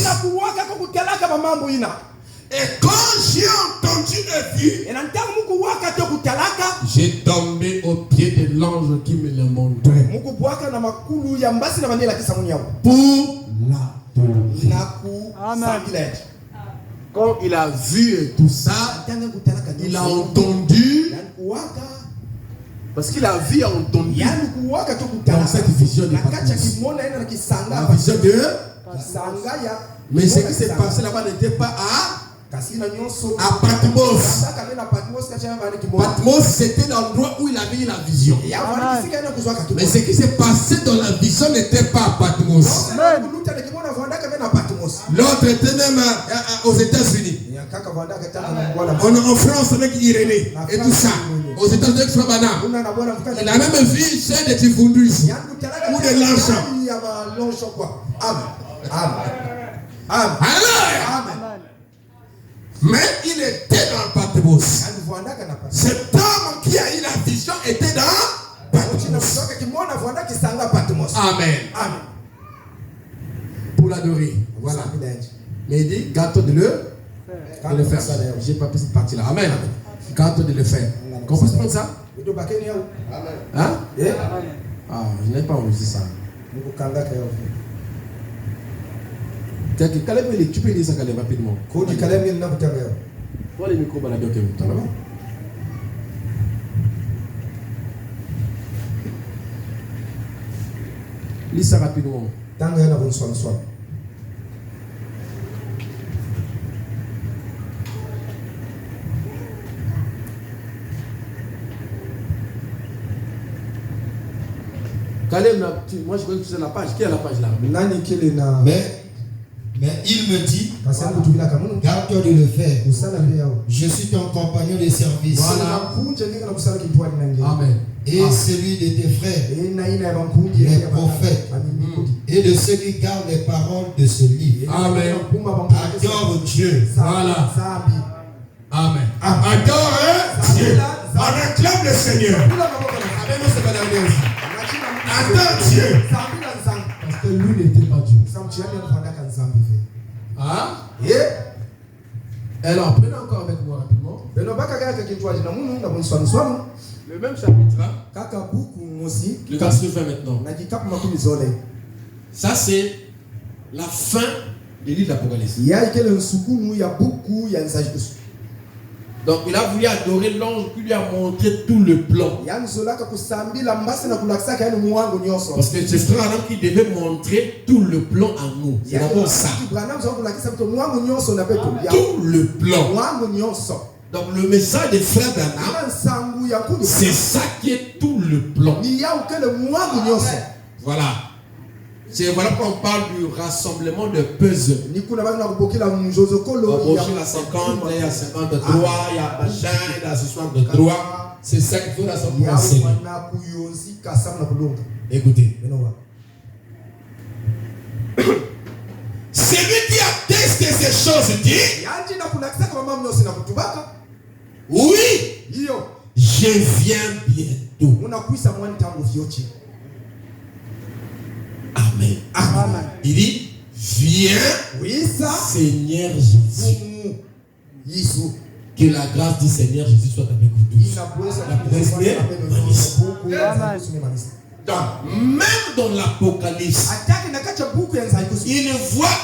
Et quand j'ai entendu et vu, j'ai tombé au pied de l'ange qui me le montrait pour l'adorer. Quand il a vu tout ça, il a entendu, parce qu'il a vu et entendu dans cette vision de Patmos. La vision de... Mais ce qui s'est passé là-bas n'était pas à Patmos. Patmos, c'était l'endroit où il avait eu la vision. Mais ce qui s'est passé dans la vision n'était pas à Patmos. L'autre était même aux États-Unis. En France avec Irénée et tout ça. Aux États-Unis avec Fabana. Il a même vu une chaîne de Tifundou ici. Ou de l'enchant. Amen. Mais il était dans Patmos. Cet homme qui a eu la vision était dans Patmos. Amen. Pour l'adorer. Voilà. Mais il dit, garde-toi de le faire. J'ai pas pris cette partie-là. Amen. Garde-toi de le faire. Comprenez ça? Hein? Ah, je n'ai pas envie ça. Caleb, tu peux dire ça Caleb rapidement. Prends les micros baladés au Québec. Lis ça rapidement. Caleb, moi je connais que c'est la page. Qui est la page là? Mais il me dit, garde-toi de le faire. Je suis ton compagnon de service. Voilà. Amen. Et celui de tes frères, les prophètes, et de ceux qui gardent les paroles de ce livre. Amen. Adore Dieu. Voilà. Amen. Adore Dieu. On acclame le Seigneur. Adore Dieu. Parce que lui n'était pas Dieu. Ah? Alors, prenez encore avec moi rapidement. Le même chapitre. Le verset 20 maintenant. Ça, c'est la fin du livre d'Apocalypse. Donc, il a voulu adorer l'ange qui lui a montré tout le plan. Parce que c'est frère qui devait montrer tout le plan à nous. C'est d'abord ça. Tout le plan. Donc, le message des frères d'Anna, c'est ça qui est tout le plan. Voilà. C'est voilà pourquoi on parle du rassemblement de puzzle. On la 50, il y a 53, il y a machin, il y a 63. C'est ça qu'il faut rassembler. Écoutez. Celui qui atteste ces choses dit, Yaji na kunakisaka mama mnosi na kutubaka. oui, Hiyo. je viens bientôt. Unakuisa mwani tangu vyote. Amen. Amen. Il dit, viens, Wisa. Seigneur Jésus. Yesu. Que la grâce du Seigneur Jésus soit avec vous tous. Donc, même dans l'Apocalypse, il voit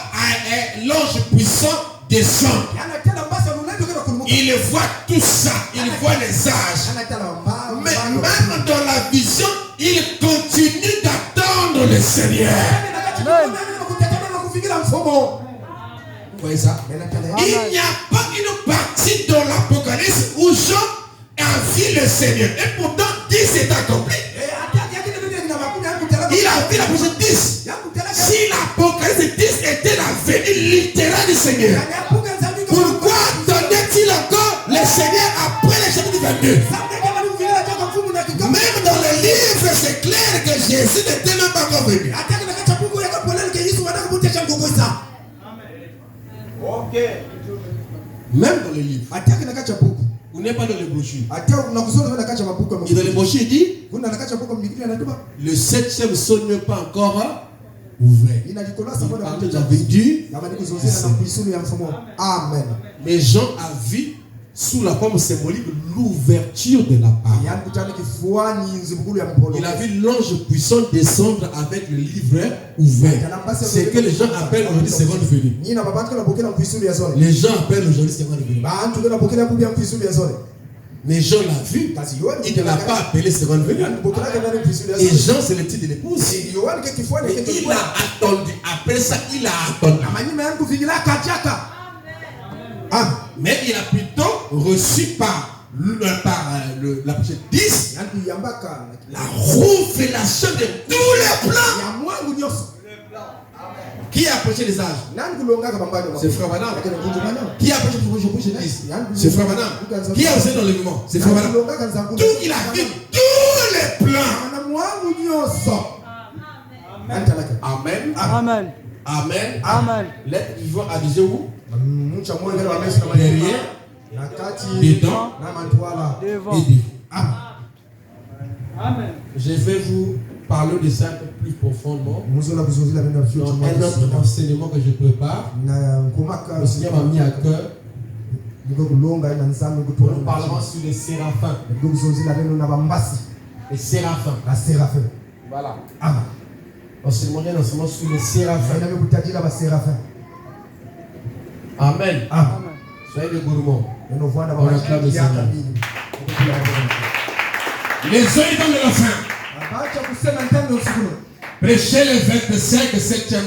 l'ange puissant descendre. Il voit tout ça. Il voit les âges. Mais même dans la vision, il continue d'attendre le Seigneur. Vous voyez ça? Il n'y a pas une partie dans l'Apocalypse où Jean a vu le Seigneur. Et pourtant, 10 est accompli. Il a vu la prochaine 10. Si l'Apocalypse 10 était la venue littérale du Seigneur, pourquoi donnait-il encore le Seigneur après le chapitre 22? Même dans le livre, c'est clair que Jésus n'était même pas encore venu. Même dans le livre. Vous n'êtes pas dans les brochures. Et dans les brochures, il dit le 7e son n'est pas encore ouvert. Il parle de la venue. Amen. Mais Jean a vu sous la forme symbolique l'ouverture de la parole. Il a vu l'ange puissant descendre avec le livre ouvert. C'est que les gens appellent aujourd'hui seconde venue. Les gens appellent aujourd'hui seconde venue. Mais Jean l'a vu. Il ne l'a pas appelé seconde venue. Et Jean, c'est le titre de l'épouse. Et il a attendu. Après ça, il a attendu. Mais il a plutôt reçu par la prochaine 10 la révélation de tous les plans. Qui a approché les âges? C'est Frère Branham. Qui a approché le prochain 10? C'est Frère Branham. Qui a osé dans le mouvement? C'est Frère Branham. Tout, il a vu tous les plans. Amen. Amen. Amen. Amen. L'être vivant a déjà où? Derrière, dedans Devant. et devant. Amen. Je vais vous parler de ça un peu plus profondément dans un autre enseignement que je prépare. Le Seigneur m'a mis à cœur. Nous parlerons sur les séraphins. Les séraphins. Voilà. Enseignement sur les séraphins. Amen. Soyez des gourmands. On acclame le Seigneur. Les œils dans le fin. Prêchez le 25, 7e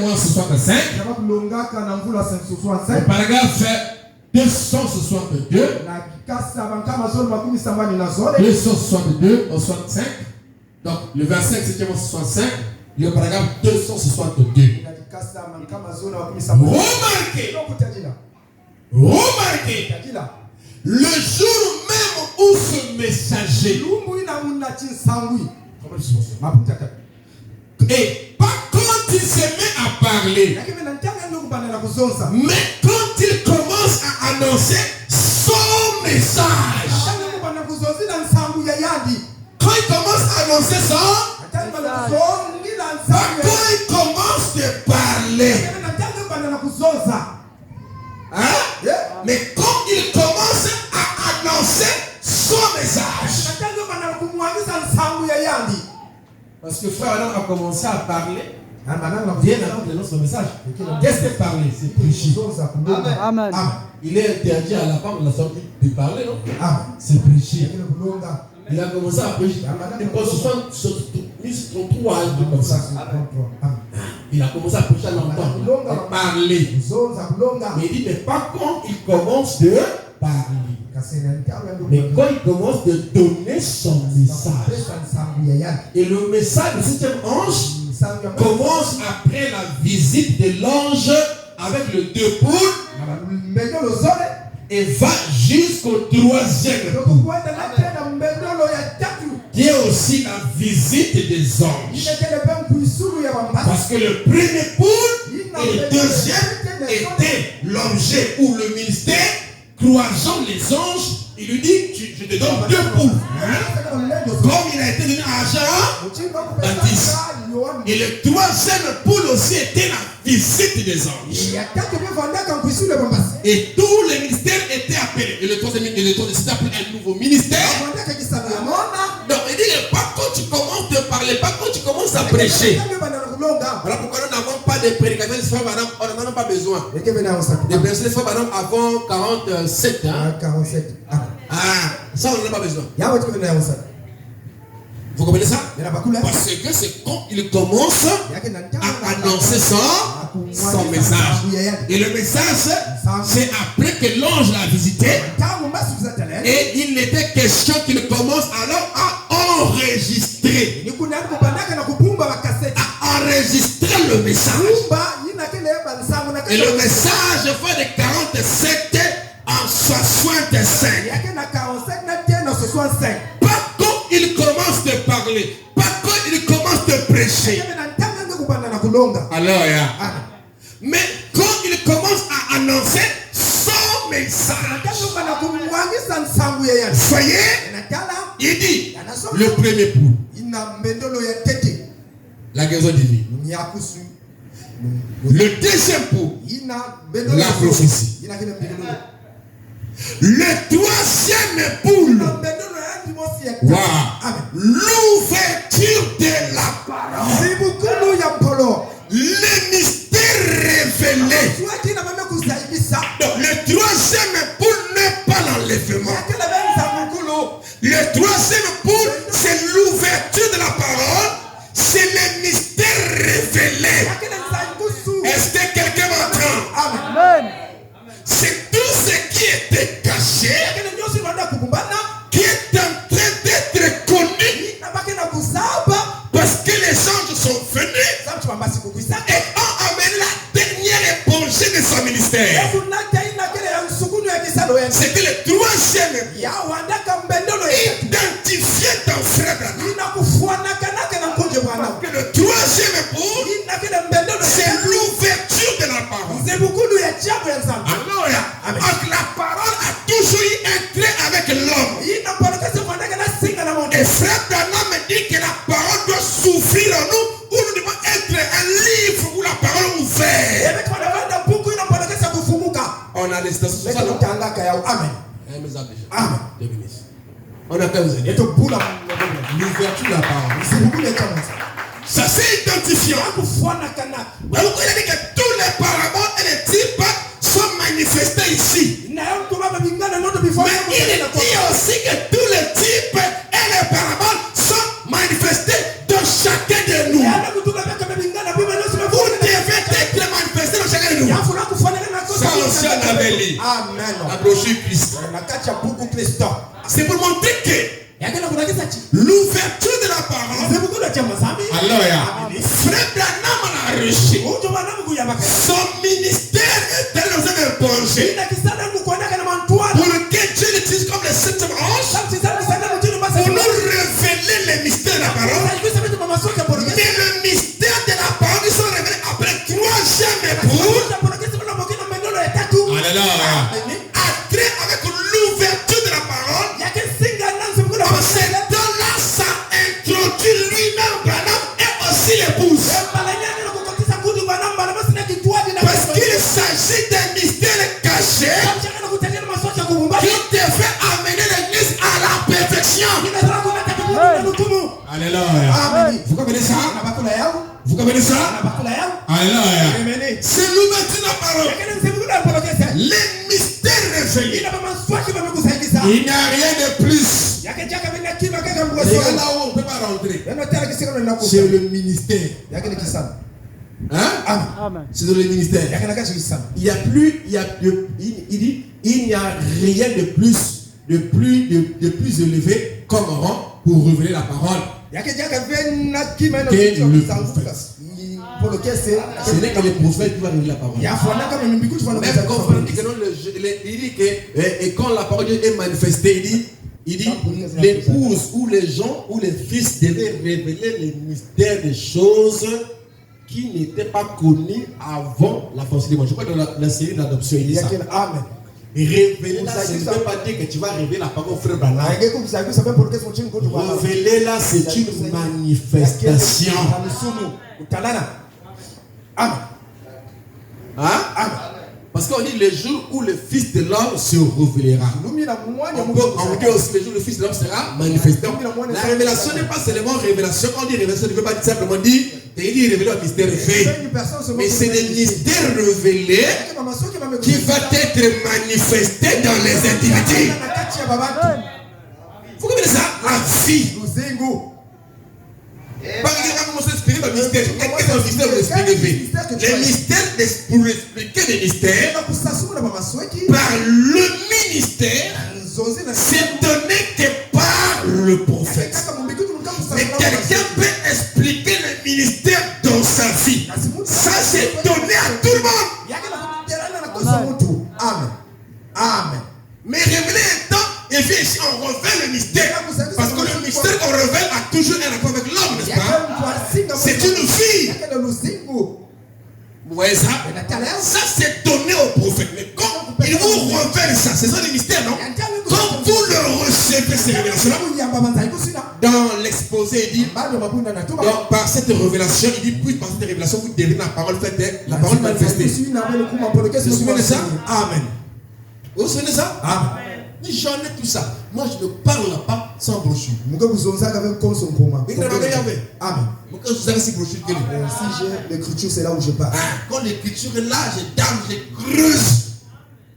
mois 65. Le paragraphe 262. 262 au 65. Donc le 25, 7e mois 65. Le paragraphe 262. Remarquez. Le jour même où ce messager et pas quand il se met à parler, mais quand il commence à annoncer son message, quand il commence à annoncer ça, quand il commence à parler, hein? Mais quand il commence à annoncer son message, parce que Frère Adam a commencé à parler bien avant de notre message. Qu'est-ce que parler? C'est prêcher. Amen. Il est interdit à la femme de la sortie de parler, non? C'est prêcher. Il a commencé à prêcher. Il pense 63 ans comme ça. Il a commencé à prêcher longtemps, à parler. Mais il dit, mais pas quand il commence de parler, mais quand il commence de donner son message. Et le message du 7e ange commence après la visite de l'ange avec le 2 poules et va jusqu'au 3e pouls, qui est aussi la visite des anges. Parce que le premier poule et le deuxième étaient l'objet ou le ministère. Croisant les anges, il lui dit, je te donne 2 poules. Comme il a été donné à Jean-Baptiste. Et le troisième poule aussi était la visite des anges. Et tous les ministères étaient appelés. Et le troisième c'était appelé un nouveau ministère. Donc il dit, pas quand tu commences à parler, pas quand tu commences à prêcher. Voilà pourquoi nous n'avons pas de prédicateurs de frères madame, on n'en a pas besoin. Des prédicateurs de frères madame avant 47 ans. 47. Ça on n'en a pas besoin. Vous comprenez ça? Parce que c'est quand il commence à annoncer son message. Et le message, c'est après que l'ange l'a visité. Et il n'était question qu'il commence alors à enregistrer. À enregistrer le message. Et le message fait de 47 en 65. Pas quand il commence de parler, pas quand il commence de prêcher. Alors, mais quand il commence à annoncer son message, voyez, il dit le premier pouls, la guérison divine. Le deuxième pouls, la prophétie. Le troisième poule, wow, l'ouverture de la parole, le mystère révélé. Donc, le troisième poule n'est pas l'enlèvement. Le troisième poule, c'est l'ouverture de la parole, c'est le mystère révélé. Est-ce que quelqu'un m'entend? Amen. C'est tout ce qui était caché, qui est en train d'être connu, parce que les anges sont venus et ont amené la dernière épongée de son ministère. C'était le troisième identifié dans frère Branham. Parce que le troisième point, c'est l'ouverture de la parole. Alors, la parole a toujours eu un trait avec l'homme. Et frère Branham me dit que la parole doit souffrir en nous, ou nous devons être un livre où la parole est ouverte. On a des stations. Amen. On a qu'à vous aider. L'ouverture de la parole. Ça c'est identifiant. Alors il a dit que tous les paraboles et les types sont manifestés ici. Mais il dit aussi que tous les types et les paraboles sont manifestés dans chacun de nous. Vous devez être manifestés dans chacun de nous. Ça aussi on avait lu. Amen. La brochure Christ. C'est pour montrer que l'ouverture de la parole. Alors, frère Branham a reçu. Son ministère est dans un éponge. Pour que Dieu l'utilise comme le septième ange. Pour nous révéler les mystères de la parole. Mais le mystère de la parole, ils sont révélés après 3e époux. Alléluia. Après, avec l'ouverture de la parole. En ce temps-là, ça introduit lui-même Branham et aussi l'épouse. Parce qu'il s'agit d'un mystère caché qui devait amener l'église à la perfection. Alléluia. Vous comprenez ça? Vous comprenez ça? Alléluia. C'est l'ouverture de la parole. Les mystères révélés. Il n'y a rien de plus. Et là où on ne peut pas rentrer. C'est le ministère. Hein? Amen. C'est dans le ministère. Il n'y a plus, il dit, il n'y a rien de plus élevé comme rang pour révéler la parole. Pour lequel ce n'est que le prophète qui va révéler la parole. Même comprendre que il dit que et quand la parole est manifestée, il dit Il dit l'épouse ou les gens ou les fils devaient révéler les mystères des choses qui n'étaient pas connues avant la pensée du monde. Je crois que dans la série d'adoption, il dit ça. Amen. Révéler là, ça ne veut pas dire que tu vas révéler la parole au frère Branham. Révéler là, c'est une manifestation. Amen. Hein? Amen. Parce qu'on dit le jour où le Fils de l'homme se révélera. On dit aussi le jour où le Fils de l'homme sera manifesté. La révélation n'est pas seulement révélation. Quand on dit révélation, ne veut pas dire simplement dire révéler un mystère révélé. Mais c'est des mystères révélés qui va être manifesté dans les intimités. Vous comprenez ça? La vie. Par exemple, comment s'expliquer le mystère? Qu'est-ce que le mystère pour expliquer? Les mystères, pour expliquer les mystères, par le ministère, c'est donné que par le prophète. Mais quelqu'un peut expliquer le ministère dans sa vie. Ça, c'est donné à tout le monde. Amen. Amen. Mais révéler un temps, et puis ici on révèle le mystère. Parce que le mystère qu'on révèle a toujours un rapport avec l'homme, n'est-ce pas? C'est une vie. Vous voyez ça? Ça c'est donné au prophète. Mais quand il vous révèle ça, c'est ça le mystère, non? Quand vous le recevez, ces révélations-là, dans l'exposé, il dit, donc, par cette révélation, il dit, puis par cette révélation, vous devenez la parole faite, la parole manifestée. Vous vous souvenez de ça? Amen. Vous vous souvenez de ça? Amen. J'en ai tout ça. Moi, je ne parle pas sans brochure. Amen. Si j'ai l'écriture, c'est là où je parle. Quand l'écriture est là, je dame, je creuse.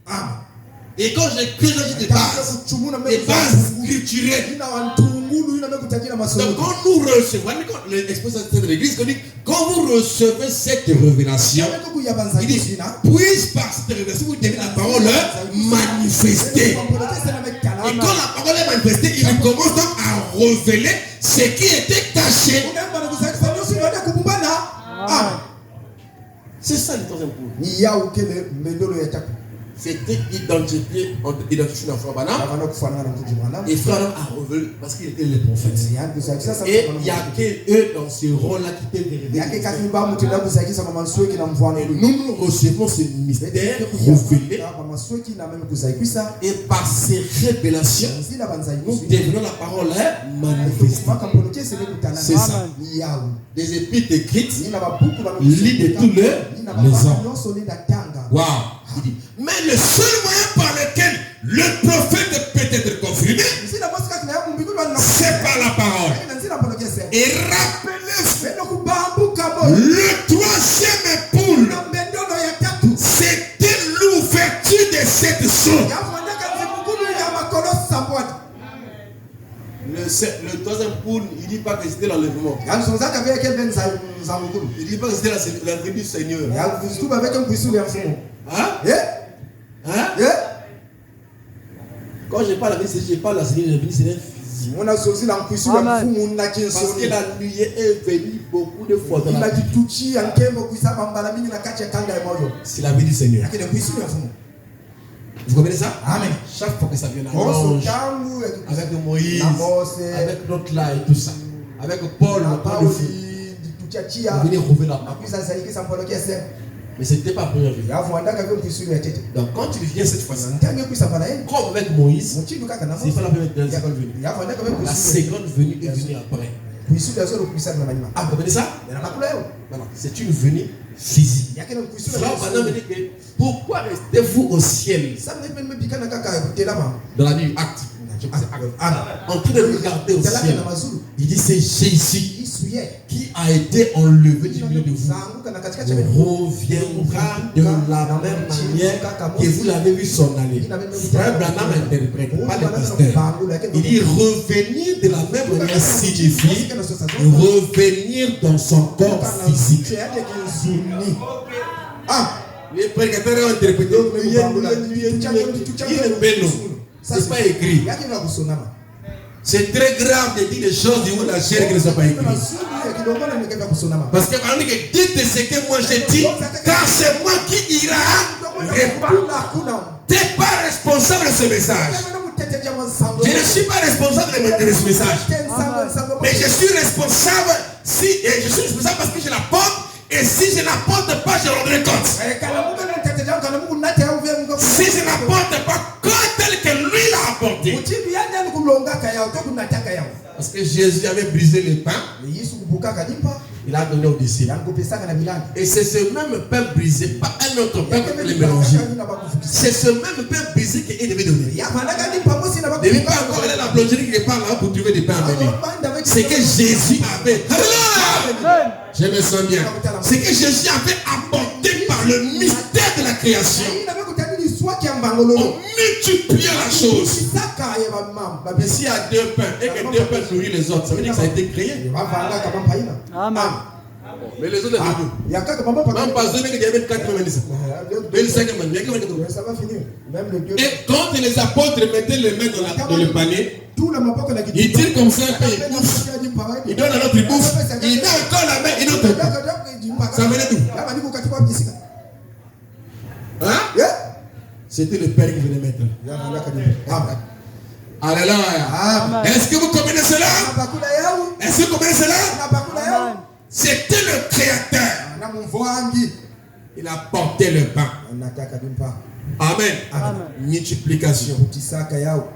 Amen. Et quand je creuse, j'ai des bases scripturelles. Donc quand nous recevons, l'exposition de l'église, quand vous recevez cette révélation, il dit, puisse par cette révélation, vous devenez la parole manifestée. Et quand la parole est manifestée, il commence donc à révéler ce qui était caché. C'est ça le troisième point. C'était identifié dans Frère Branham. Et Frère Branham a révélé parce qu'il était le prophète. Et il n'y a qu'eux dans ce rôle-là qui peuvent révéler. Nous recevons ce mystère révélé. Et par ces révélations, nous devenons la parole manifestée. C'est ça. Des épîtres écrites, lit de tous les hommes. Waouh! Mais le seul moyen par lequel le prophète peut être confirmé, c'est par la parole. Et rappelez-vous, le troisième époux, c'était l'ouverture de cette chose. Le troisième poule, il ne dit pas que c'était l'enlèvement. Il ne dit pas que c'était la venue du Seigneur. Hein? Hein? Quand je parle avec je parle de la venue physique. Parce que la nuit est venue beaucoup de fois. C'est la vie du Seigneur. Vous comprenez ça? Amen. Chaque fois que ça vient avec Moïse, avec d'autres là et tout ça, avec Paul, le Paul de feu, vous venez trouver la parole. Mais ce n'était pas la première vie. Donc quand tu viens cette fois-ci, comme avec Moïse, c'est pas la première venue. La seconde venue est venue après. Ah, vous comprenez ça? C'est une venue physique. Frère Branham me dit que pourquoi restez-vous au ciel? Dans la nuit, acte. En train de regarder au ciel. Il dit c'est Jésus qui a été enlevé du milieu de vous. Reviendra de la même manière que vous l'avez vu s'en aller. Frère Branham interprète, pas le pasteur. Il dit revenir de la même manière signifie revenir dans son corps physique. Les prédicateurs ont interprété. C'est pas écrit. C'est très grave de dire des choses du haut de la chair qui ne sont pas écrites. Parce que quand on dit que dites ce que moi j'ai dit, car c'est moi qui ira. Tu n'es pas responsable de ce message. Je ne suis pas responsable de ce message. Mais je suis responsable je suis responsable parce que je l'apporte. Et si je n'apporte pas, je rendrai compte. Si je n'apporte pas tel que lui l'a apporté. Parce que Jésus avait brisé le pain. Il a donné aux disciples. Et c'est ce même pain brisé, pas un autre pain que les mélanger. C'est ce même pain brisé qu'il devait donner. Il ne devait pas encore aller à la boulangerie qui parle là pour trouver des pains à venir. C'est que Jésus avait. Je me sens bien. C'est que Jésus avait apporté par le mystère de la création. On multiplie la chose. Mais s'il y a deux pains et que deux pains nourrissent les autres, ça veut dire que ça a été créé. Amen. Mais les autres, même pas deux, mais il y avait quatre mains. Et quand les apôtres mettaient les mains dans le panier, ils tirent comme ça un peu, ils bouffent. Ils donnent à l'autre, ils bouffent. Ils donnent encore la main, ils donnent tout. Ça venait d'où? Hein? C'était le Père qui venait mettre. Alléluia. Est-ce que vous comprenez cela? Est-ce que vous comprenez cela? C'était le Créateur. Il a porté le pain. Amen. Multiplication.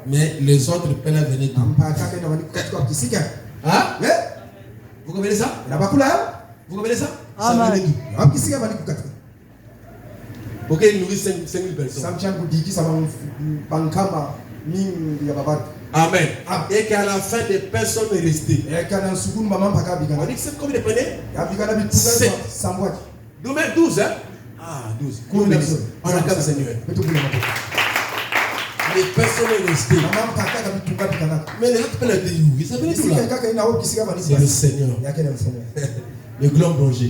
Mais les autres pains venaient d'où? Hein? Vous comprenez ça? Vous comprenez ça? Ça venait d'où? Ok, il nourrit 5 000 personnes. Amen. Et qu'à la fin, des personnes sont restées. On dit que c'est combien de paniers? 7. 12, hein? Ah, 12. On acclame le Seigneur. Les personnes sont restées. Mais les autres peuvent dire où? Ça venait d'où là? C'est le Seigneur. Le globe rongé.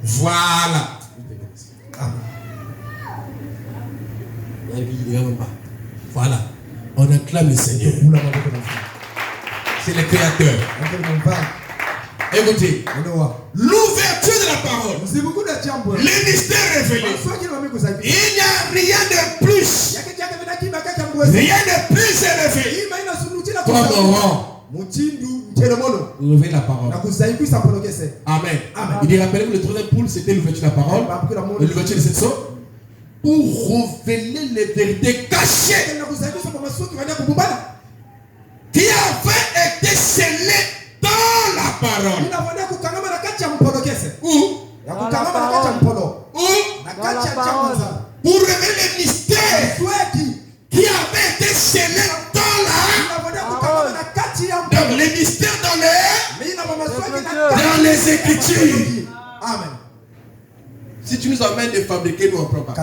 Voilà. Voilà. On acclame le Seigneur. C'est le Créateur. Écoutez, l'ouverture de la parole, les mystères révélés. Il n'y a rien de plus. Rien de plus élevé. Vous ouvrez la parole. Amen. Il dit, rappelez-vous, le troisième poule, c'était l'ouverture de la parole. L'ouverture de cette sorte. Pour révéler les vérités cachées qui avaient été scellées dans la parole. Pour révéler les mystères qui avaient été scellés dans la parole. Donc les mystères dans les Écritures. Amen. Si tu nous amènes de fabriquer, nous on prend pas.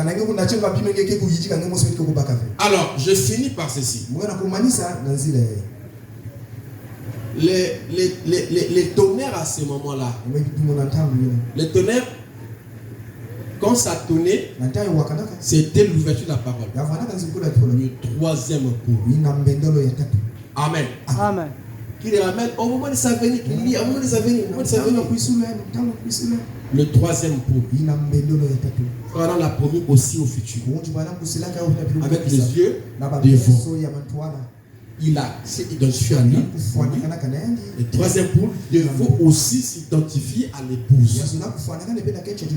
Alors, je finis par ceci. Les tonnerres à ce moment-là, les tonnerres, quand ça tournait, c'était l'ouverture de la parole. Le troisième coup. Amen. Amen. Qui les ramène au moment de sa venue, qui lit au moment de sa venue, le troisième pot. On l'a promis aussi au futur. Avec les yeux devant. Il a s'identifié à lui. Le troisième pot devait aussi s'identifier à l'épouse.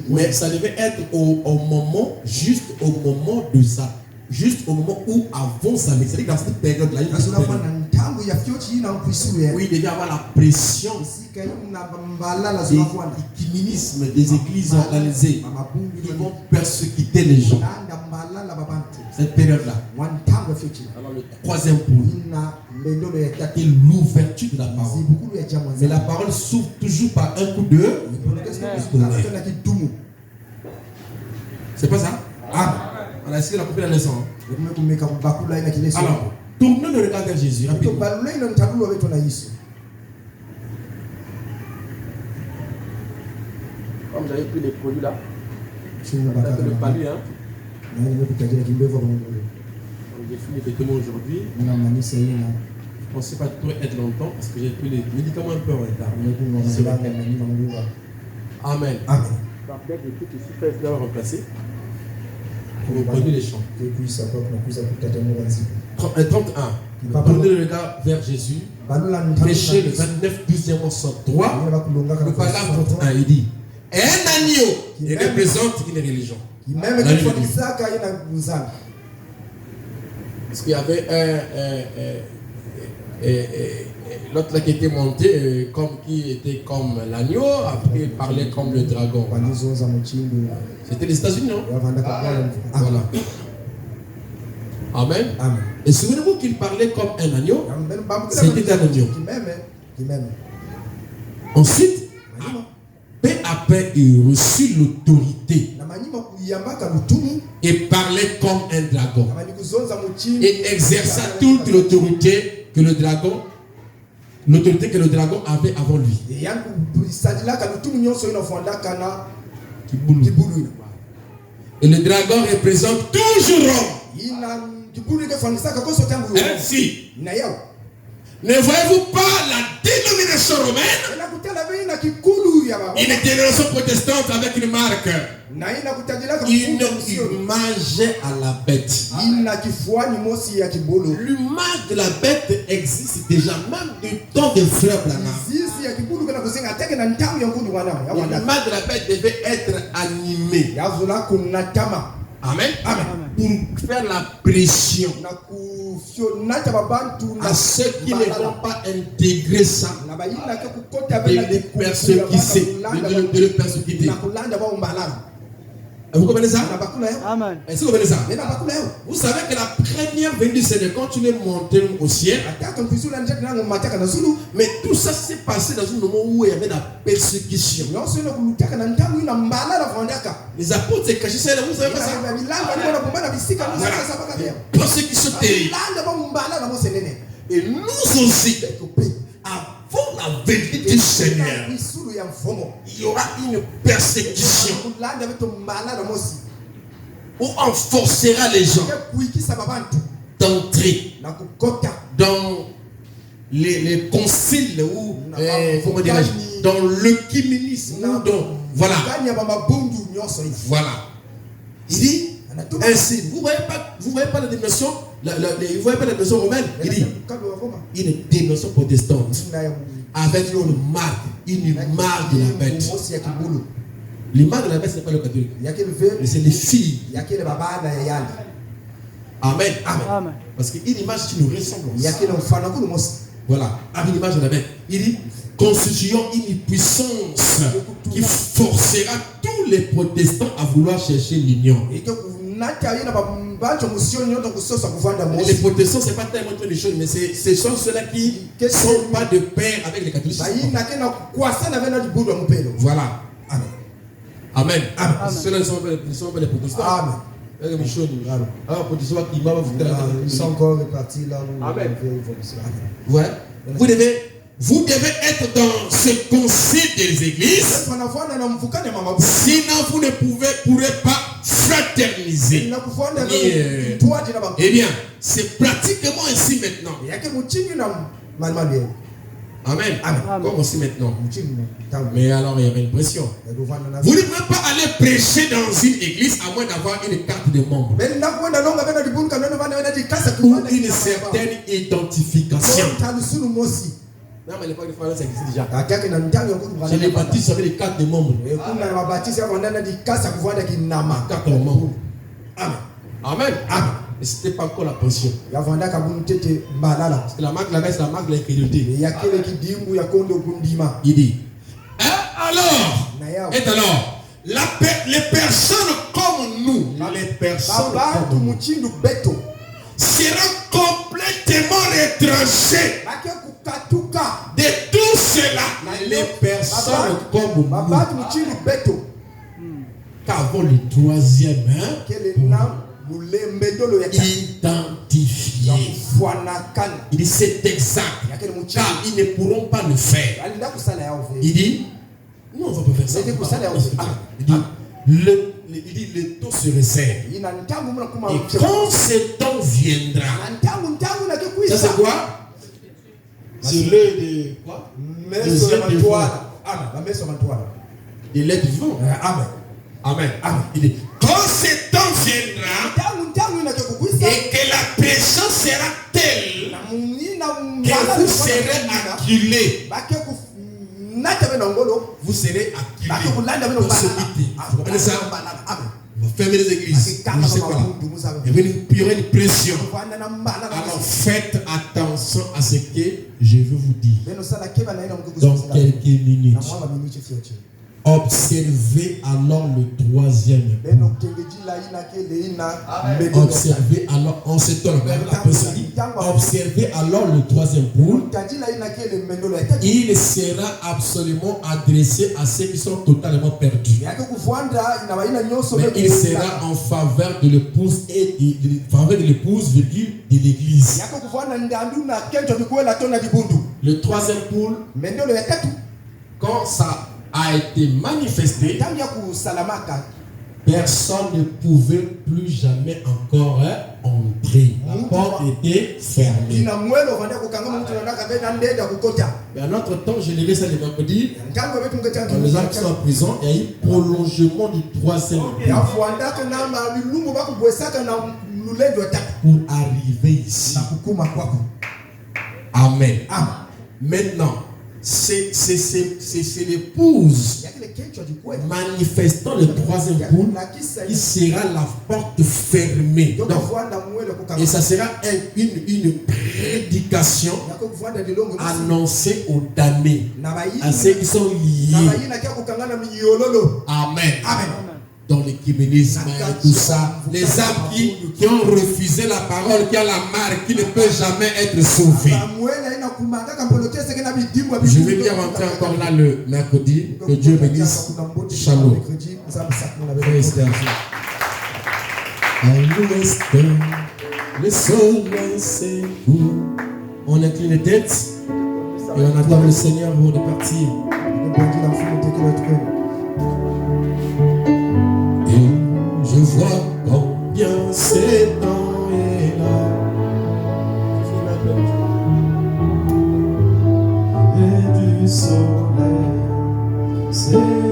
Mais ça devait être au moment, juste au moment de ça. Juste au moment où avant ça, c'est-à-dire dans cette période-là, oui, il devait avoir la pression des communismes, des églises organisées qui vont persécuter les gens. Cette période-là. Alors le troisième point, c'est l'ouverture de la parole. Mais la parole s'ouvre toujours par un coup de c'est pas ça? Ah, on a essayé de la couper la leçon. Alors, tournons le regard vers Jésus rapidement. Comme j'avais pris les produits là, le palu, hein. J'ai fini les témoins aujourd'hui. Je ne pensais pas être longtemps parce que j'ai pris les médicaments un peu en retard. Amen. Amen. Donc, les trucs ici, il faut remplacer. Vous connaissez les chants. 31. Tournez le regard vers Jésus. Prêchez le 29, 12e verset 3. Le paragraphe 31, il dit un agneau, il représente une religion. Parce qu'il y avait l'autre là qui était monté, qui était comme l'agneau, après il parlait comme le dragon. C'était les États-Unis, non? Voilà. Amen. Et souvenez-vous qu'il parlait comme un agneau. C'était un agneau. Ensuite, peu à peu, il reçut l'autorité et parlait comme un dragon. Et exerça toute l'autorité que le dragon avait avant lui. Et le dragon représente toujours Rome. Ainsi, ne voyez-vous pas la dénomination romaine? Une dénomination protestante avec une marque. Une image à la bête. L'image de la bête existe déjà même du temps des frères Branham. L'image de la bête devait être animée. Amen. Pour faire la pression à ceux qui ne vont pas intégrer ça, de les persécuter. Vous comprenez ça? Amen. Est-ce que vous comprenez ça? Vous savez que la première venue du Seigneur, quand tu es monté au ciel, mais tout ça s'est passé dans un moment où il y avait la persécution. Les apôtres s'est cachés, vous savez pas ça? Persécution terrible. Et nous aussi, avant la venue du Seigneur, il y aura une persécution où on forcera les gens d'entrer dans les conciles ou dans l'œcuménisme. Voilà. Il dit ainsi, vous voyez pas la dimension, vous voyez pas la dimension romaine. Il dit une dimension protestante avec une marque, une image de la bête. L'image de la bête, ce n'est pas le catholique, mais c'est les filles. Amen. Parce qu'une image, c'est une ressemblance. Voilà, une image de la bête. Il dit constituant une puissance qui forcera tous les protestants à vouloir chercher l'union. Les protestants, ce n'est pas tellement des choses, mais ce sont ceux-là qui ne sont pas de pair avec les catholiques. Voilà. Amen. Ceux-là ne sont pas les protestants. Amen. Ils sont encore répartis là où ouais. Vous devez être dans ce concile des églises. Sinon, vous ne pourrez pas fraterniser. Eh bien, c'est pratiquement ainsi maintenant. Amen. Comme aussi maintenant. Mais alors, il y avait une pression. Vous ne pouvez pas aller prêcher dans une église à moins d'avoir une carte de membre ou une certaine identification. Non, mais l'époque de France, ça existe déjà. Chez les baptistes, avec les cartes de membres. Carte de membre. Amen. Mais ce n'était pas encore la pension. Parce que la marque là-bas, c'est la marque de l'incrédulité. Il dit alors, les personnes comme nous, les personnes comme nous, seront complètement étrangers de tout cela. Les personnes comme nous, qu'avant le troisième identifié. Il dit c'est exact, car ils ne pourront pas le faire. Il dit nous on va pas faire ça. Il dit le temps se resserre. Et quand ce temps viendra, ça c'est quoi? C'est l'œil de quoi? De l'être vivant. Amen. Il dit quand ce temps viendra et que la pression sera telle que vous serez acculés. Vous serez acculés. Vous comprenez ça? Vous fermez les églises. Vous savez quoi là? Il y aura une pression. Alors faites attention à ce que je veux vous dire. Dans quelques minutes. Observez alors le troisième. Observez alors, on se tourne. Observez alors le troisième poule. Il sera absolument adressé à ceux qui sont totalement perdus. Mais il sera en faveur de l'épouse et faveur de l'épouse, virgule, de l'église. Le troisième poule, quand ça a été manifesté, personne ne pouvait plus jamais encore entrer. La porte était fermée. Mais à notre temps, je l'ai ça le mercredi, dans les gens qui sont en prison, il y a eu prolongement du troisième pour arriver ici. Amen. Maintenant, c'est l'épouse manifestant le troisième poule qui sera la porte fermée. Donc, et ça sera une prédication annoncée aux damnés, à ceux qui sont liés. Amen. Dans l'écuménisme et tout ça, les âmes qui ont refusé la parole, qui a la marque, qui ne peut jamais être sauvée. Je vais bien rentrer encore là le mercredi. Que Dieu bénisse. Shalom. Le soleil s'écoule. On incline les têtes et on attend le Seigneur avant de partir. Je vois combien c'est temps est là. Et du soleil, c'est